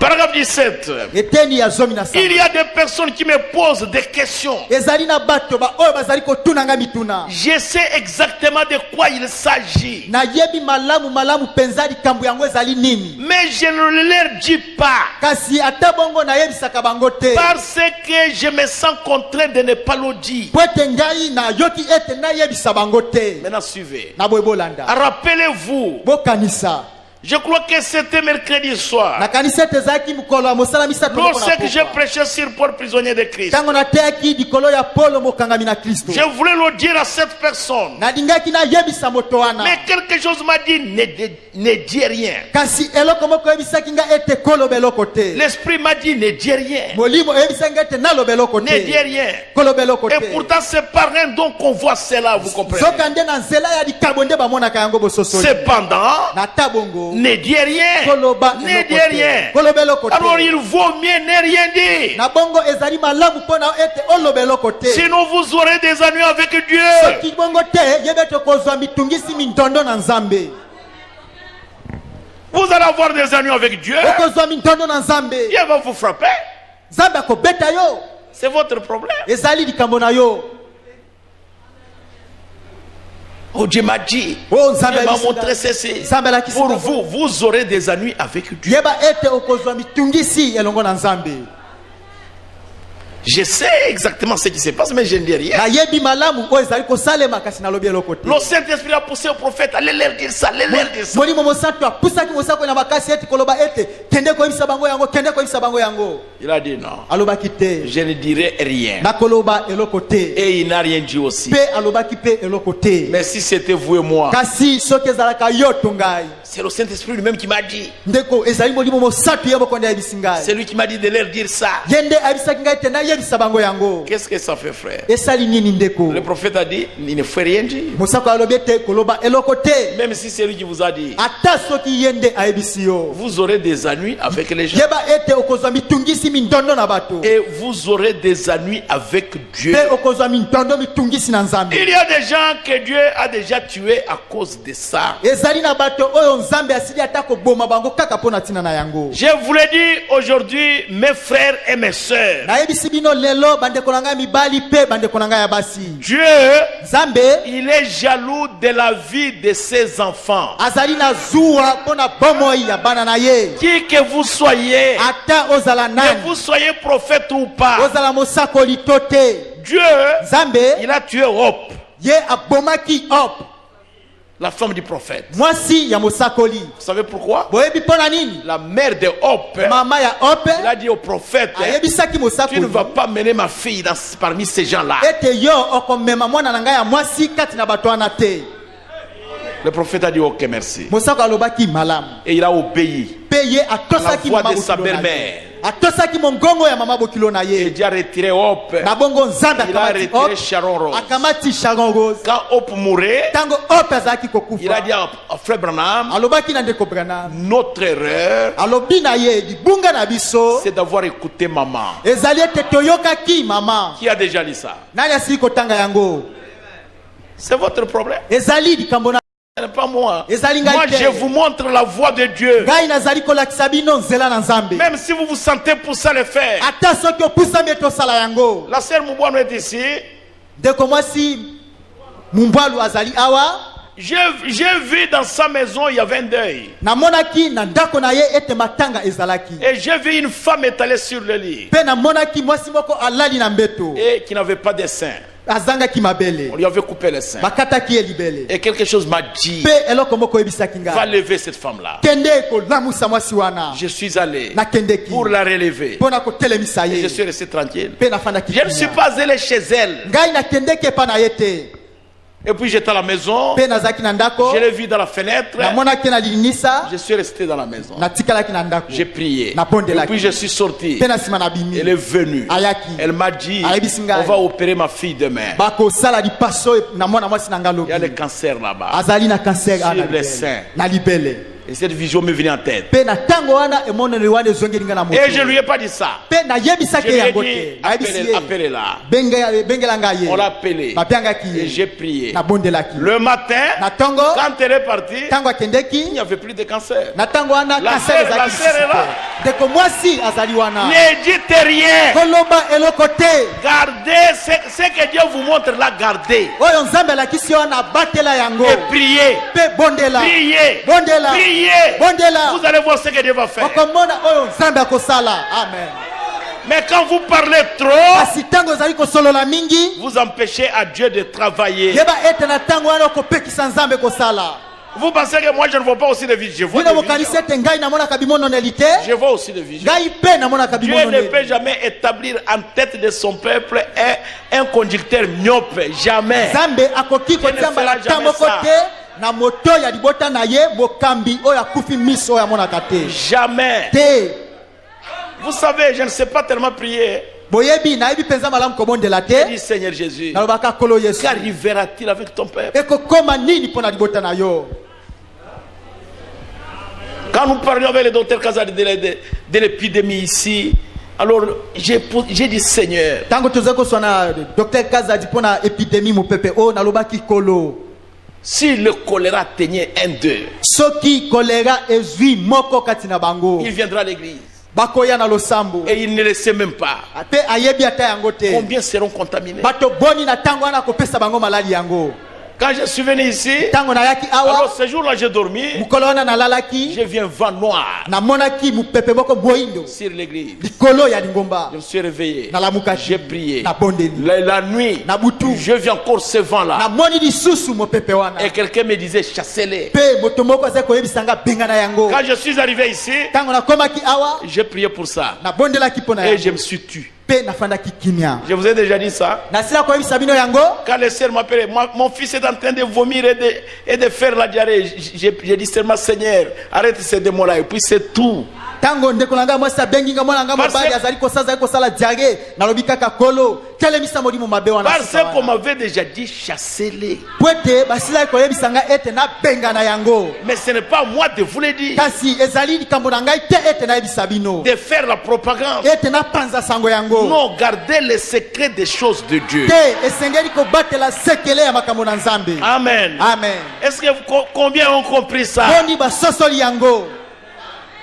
Paragraphe 17. Eteni ya zomi na Il y a des personnes qui me posent des questions. ezali na bato ba oyo bazali kotuna nga mituna. Je sais exactement de quoi il s'agit. Nayebi malamu penza likambo yango ezali nini. Mais je ne leur dis pas. Kasi ata bongo nayebisaka bango te. Parce que je me sens contraint de ne pas le dire. Po ete ngai nayoki ete nayebisa bango te. Maintenant suivez. Na boye bolanda. Rappelez-vous. Bokanisa. Je crois que c'était mercredi soir. Nakanisa ete ezalaki mokolo ya mosala misato. Lorsque j'ai prêché sur Paul, prisonnier de Christ. Tango nateyaki likolo ya Paulo mokangami na Kristo. Je voulais le dire à cette personne. Nalingaki nayebisa moto wana. Mais quelque chose m'a dit ne dis rien. Kasi eloko moko yebisaki nga ete koloba eloko te. L'esprit m'a dit ne dis rien. Molimo yebisaki nga ete naloba eloko te. Ne dis rien. Koloba eloko te. Et pourtant c'est par rien donc on voit cela, vous comprenez. Soka nde na nzela ya likabo nde bamonaka yango bososoli. Cependant, na tabongo ne dis rien. Ne dis rien. Alors il vaut mieux ne rien dire. Na bongo ezali malamu pona ete oloba eloko te. Sinon vous aurez des ennuis avec Dieu. Soki bongo te yebete kozwa mitungisi mintondo na Nzambe. Vous allez avoir des ennuis avec Dieu. Okozwa mintondo na Nzambe. Dieu va vous frapper. Nzambe akobeta yo. C'est votre problème. Ezali likambo na yo. Oh, Dieu m'a dit, oh, Dieu m'a montré ceci. Pour vous, vous aurez des ennuis avec Dieu. Je sais exactement ce qui se passe, mais je ne dis rien. Le Saint-Esprit a poussé au prophète, allez leur dire ça, allez leur dire ça. Il a dit non. Je ne dirai rien. Et il n'a rien dit aussi. Mais si c'était vous et moi, c'est le Saint-Esprit lui-même qui m'a dit. C'est lui qui m'a dit de leur dire ça. Qu'est-ce que ça fait, frère? Le prophète a dit, il ne fait rien dire. Même si c'est lui qui vous a dit, vous aurez des ennuis avec les gens. Et vous aurez des ennuis avec Dieu. Il y a des gens que Dieu a déjà tués à cause de ça. Je vous l'ai dit aujourd'hui, mes frères et mes sœurs. Dieu, il est jaloux de la vie de ses enfants. Qui que vous soyez, que vous soyez prophète ou pas, Dieu, il a tué Hop, la femme du prophète. Vous savez pourquoi? La mère de Hop, il a dit au prophète, tu ne vas pas mener ma fille parmi ces gens-là. Le prophète a dit ok, merci. Et il a obéi à la voix de sa belle-mère. Et Dieu a retiré Hop. Il a retiré Sharon Rose. Quand Hop mourait, il a dit à frère Branham, notre erreur, c'est d'avoir écouté maman. Qui a déjà lu ça? C'est votre problème. Ce n'est pas moi. Moi, je vous montre la voie de Dieu. Même si vous vous sentez pour ça le faire. La sœur Mouboano est ici. J'ai vu dans sa maison, il y avait un deuil. Et j'ai vu une femme étalée sur le lit. Et qui n'avait pas de sein. On lui avait coupé les seins. Et quelque chose m'a dit, va lever cette femme-là. Je suis allé pour la relever. Et je suis resté tranquille. Je ne suis pas allé chez elle. Et puis j'étais à la maison. Je l'ai vu dans la fenêtre. Je suis resté dans la maison. J'ai prié. Et puis je suis sorti. Elle est venue. Elle m'a dit, on va opérer ma fille demain. Il y a le cancer là-bas. Sur les seins. Et cette vision me venait en tête. Et je ne lui ai pas dit ça. Je lui ai dit, appelez-la. On l'a appelée. Et j'ai prié. Le matin, quand elle est partie, il n'y avait plus de cancer. La sœur est là. Ne dites rien. Gardez ce que Dieu vous montre là, gardez. Et priez. Priez. Priez. Vous allez voir ce que Dieu va faire. Amen. Mais quand vous parlez trop, vous empêchez à Dieu de travailler. Vous pensez que moi je ne vois pas aussi de vision? Je vois Je vois aussi de vision. Dieu ne peut jamais établir en tête de son peuple un conducteur myope. Jamais. Dieu ne fera jamais ça. Jamais. Vous savez, je ne sais pas tellement prier. Je dis, Seigneur Jésus, qu'arrivera-t-il avec ton peuple? Quand nous parlions avec le docteur Kaza de l'épidémie ici, alors j'ai dit, Seigneur, si le choléra atteignait 1-2, il viendra à l'église. Et il ne le sait même pas. Combien seront contaminés? Quand je suis venu ici, alors ce jour-là j'ai dormi, j'ai vu un vent noir sur l'église. Je me suis réveillé, j'ai prié. La nuit, je vis encore ce vent-là. Et quelqu'un me disait, chassez-les. Quand je suis arrivé ici, j'ai prié pour ça. Et je me suis tué. Je vous ai déjà dit ça. Quand les sœurs m'appelaient, mon fils est en train de vomir et de faire la diarrhée. J'ai dit seulement, Seigneur, arrête ces démons-là. Et puis c'est tout. Parce qu'on m'avait déjà dit, chassez-les. Mais ce n'est pas à moi de vous le dire. De faire la propagande. Non, gardez les secrets des choses de Dieu. Amen. Amen. Est-ce que combien ont compris ça?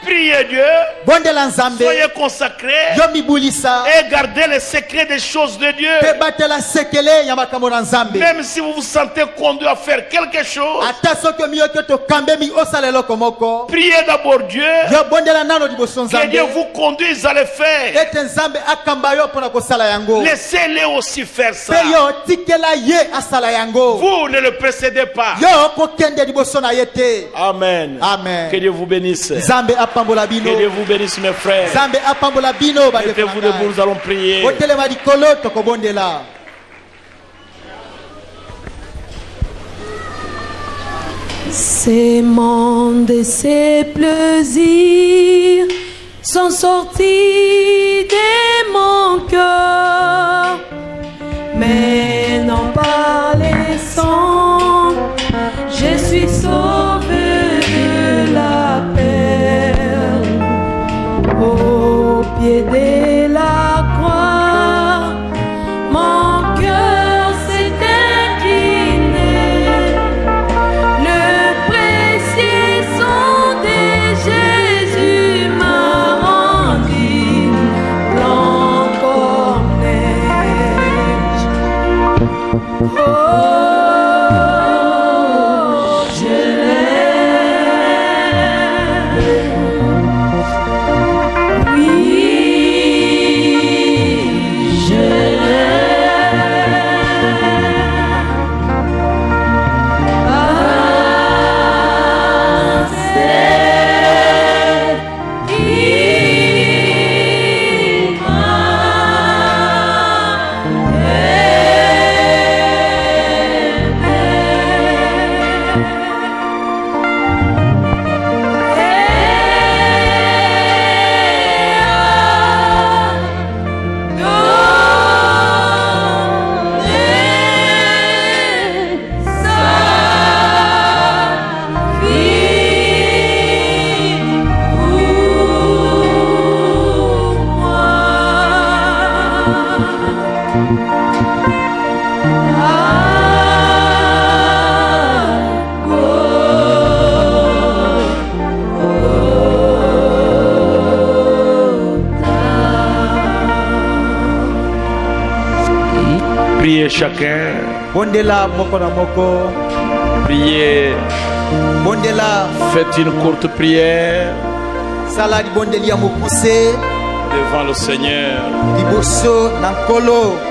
Priez Dieu, soyez consacrés et gardez les secrets des choses de Dieu. Même si vous vous sentez conduit à faire quelque chose, priez d'abord Dieu, que Dieu vous conduise à le faire. Laissez-les aussi faire ça. Vous ne le précédez pas. Amen. Amen. Que Dieu vous bénisse. Que Dieu vous bénisse, mes frères. Mettez-vous debout, nous allons prier. Ces mondes et ces plaisirs sont sortis de mon cœur, mais non par les sangs, je suis sauvé de la perle. Au pied de la croix, mon cœur s'est incliné. Le Priez chacun. Bondela moko na moko. Priez. Bondela. Faites une courte prière. Saladi bondelia mokuse. Devant le Seigneur. Liboso nankolo.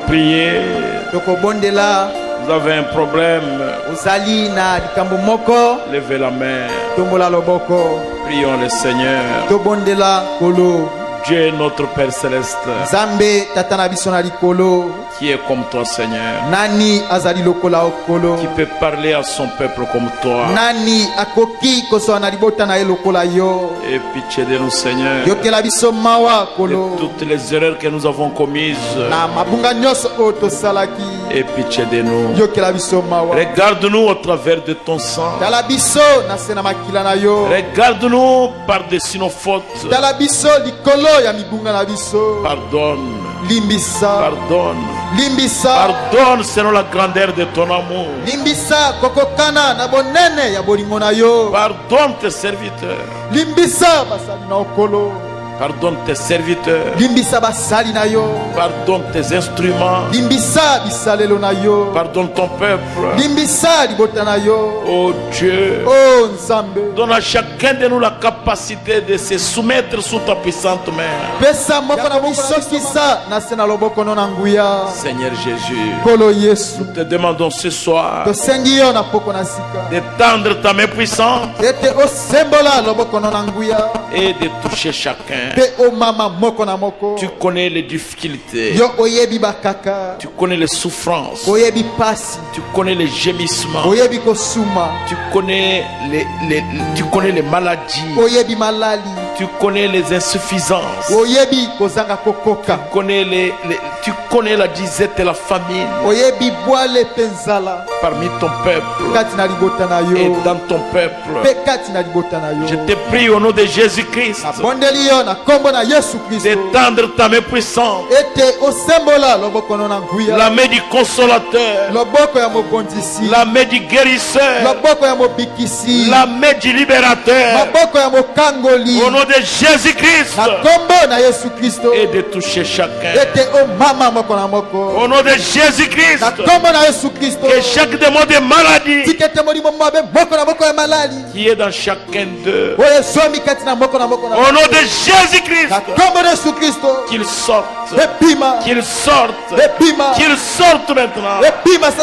prier. Vous avez un problème. Levez la main. Prions le Seigneur. Dieu notre Père Céleste, qui est comme toi, Seigneur, qui peut parler à son peuple comme toi. Et pitié de nous, Seigneur, de toutes les erreurs que nous avons commises. Et pitié de nous. Regarde-nous au travers de ton sang. Regarde-nous par-dessus nos fautes. Pardonne. Pardonne. Pardonne selon la grandeur de ton amour. Pardonne tes serviteurs. Pardonne tes serviteurs. Pardonne tes instruments. Pardonne ton peuple. Oh Dieu, donne à chacun de nous la capacité de se soumettre sous ta puissante main. Seigneur Jésus, nous te demandons ce soir de tendre ta main puissante et de toucher chacun. Tu connais les difficultés. Tu connais les souffrances. Tu connais les gémissements. Tu connais les maladies. Tu connais les insuffisances. Tu connais la disette et la famine parmi ton peuple et dans ton peuple. Je te prie au nom de Jésus-Christ d'étendre ta main puissante, la main du consolateur, la main du guérisseur, la main du libérateur, au nom de Jésus-Christ, et de toucher chacun. Au nom de Jésus-Christ, que chaque démon de maladie qui est dans chacun d'eux, au nom de Jésus-Christ, qu'il sorte, qu'il sorte, qu'il sorte maintenant,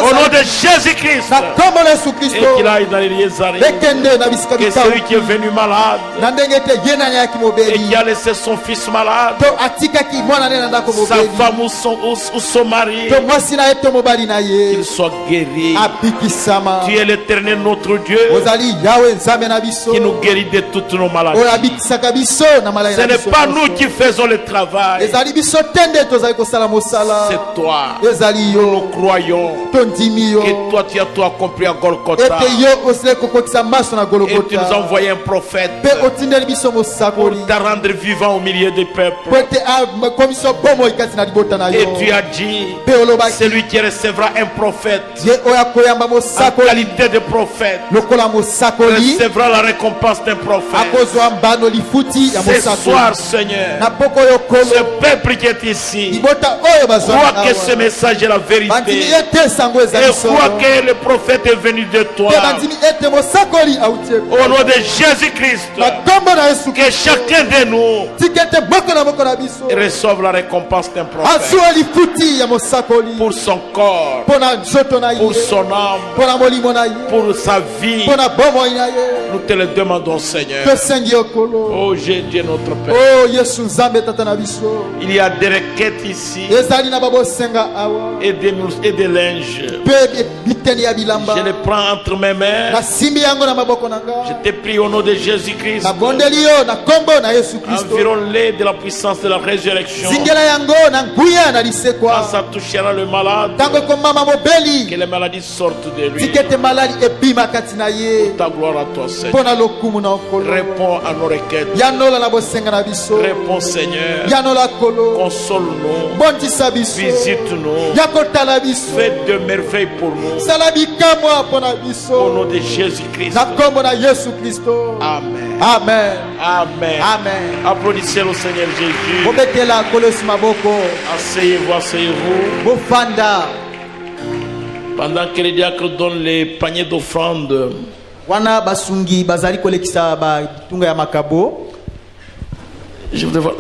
au nom de Jésus-Christ, et qu'il aille dans les lieux arides. Que celui qui est venu malade et qui a laissé son fils malade, sa femme ou son mari, qu'il soit guéri. Tu es l'Éternel notre Dieu qui nous guérit de toutes nos maladies. Ce n'est pas nous qui faisons le travail, c'est toi. Nous croyons que toi tu as tout accompli à Golgotha, et tu nous as envoyé un prophète pour te rendre vivant au milieu des peuples. Et tu as dit, celui qui recevra un prophète en qualité de prophète recevra la récompense d'un prophète. Ce soir, Seigneur, ce peuple qui est ici croit que ce message est la vérité et croit que le prophète est venu de toi. Au nom de Jésus-Christ, que chacun de nous reçoive la récompense d'un prophète pour son corps, pour son âme, pour sa vie. Nous te le demandons, Seigneur. Oh Dieu notre Père, il y a des requêtes ici et des linges. Je les prends entre mes mains. Je te prie au nom de Jésus-Christ, environne-les de la puissance de la résurrection. Quand ça touchera le malade, que les maladies sortent de lui. Pour ta gloire à toi, Seigneur. Réponds à nos requêtes. Réponds, Seigneur. Console-nous. Visite-nous. Fais de merveilles pour nous. Au nom de Jésus-Christ. Amen. Amen. Amen. Amen. Applaudissez le Seigneur Jésus. Asseyez-vous, asseyez-vous. Pendant que les diacres donnent les paniers d'offrande, je voudrais voir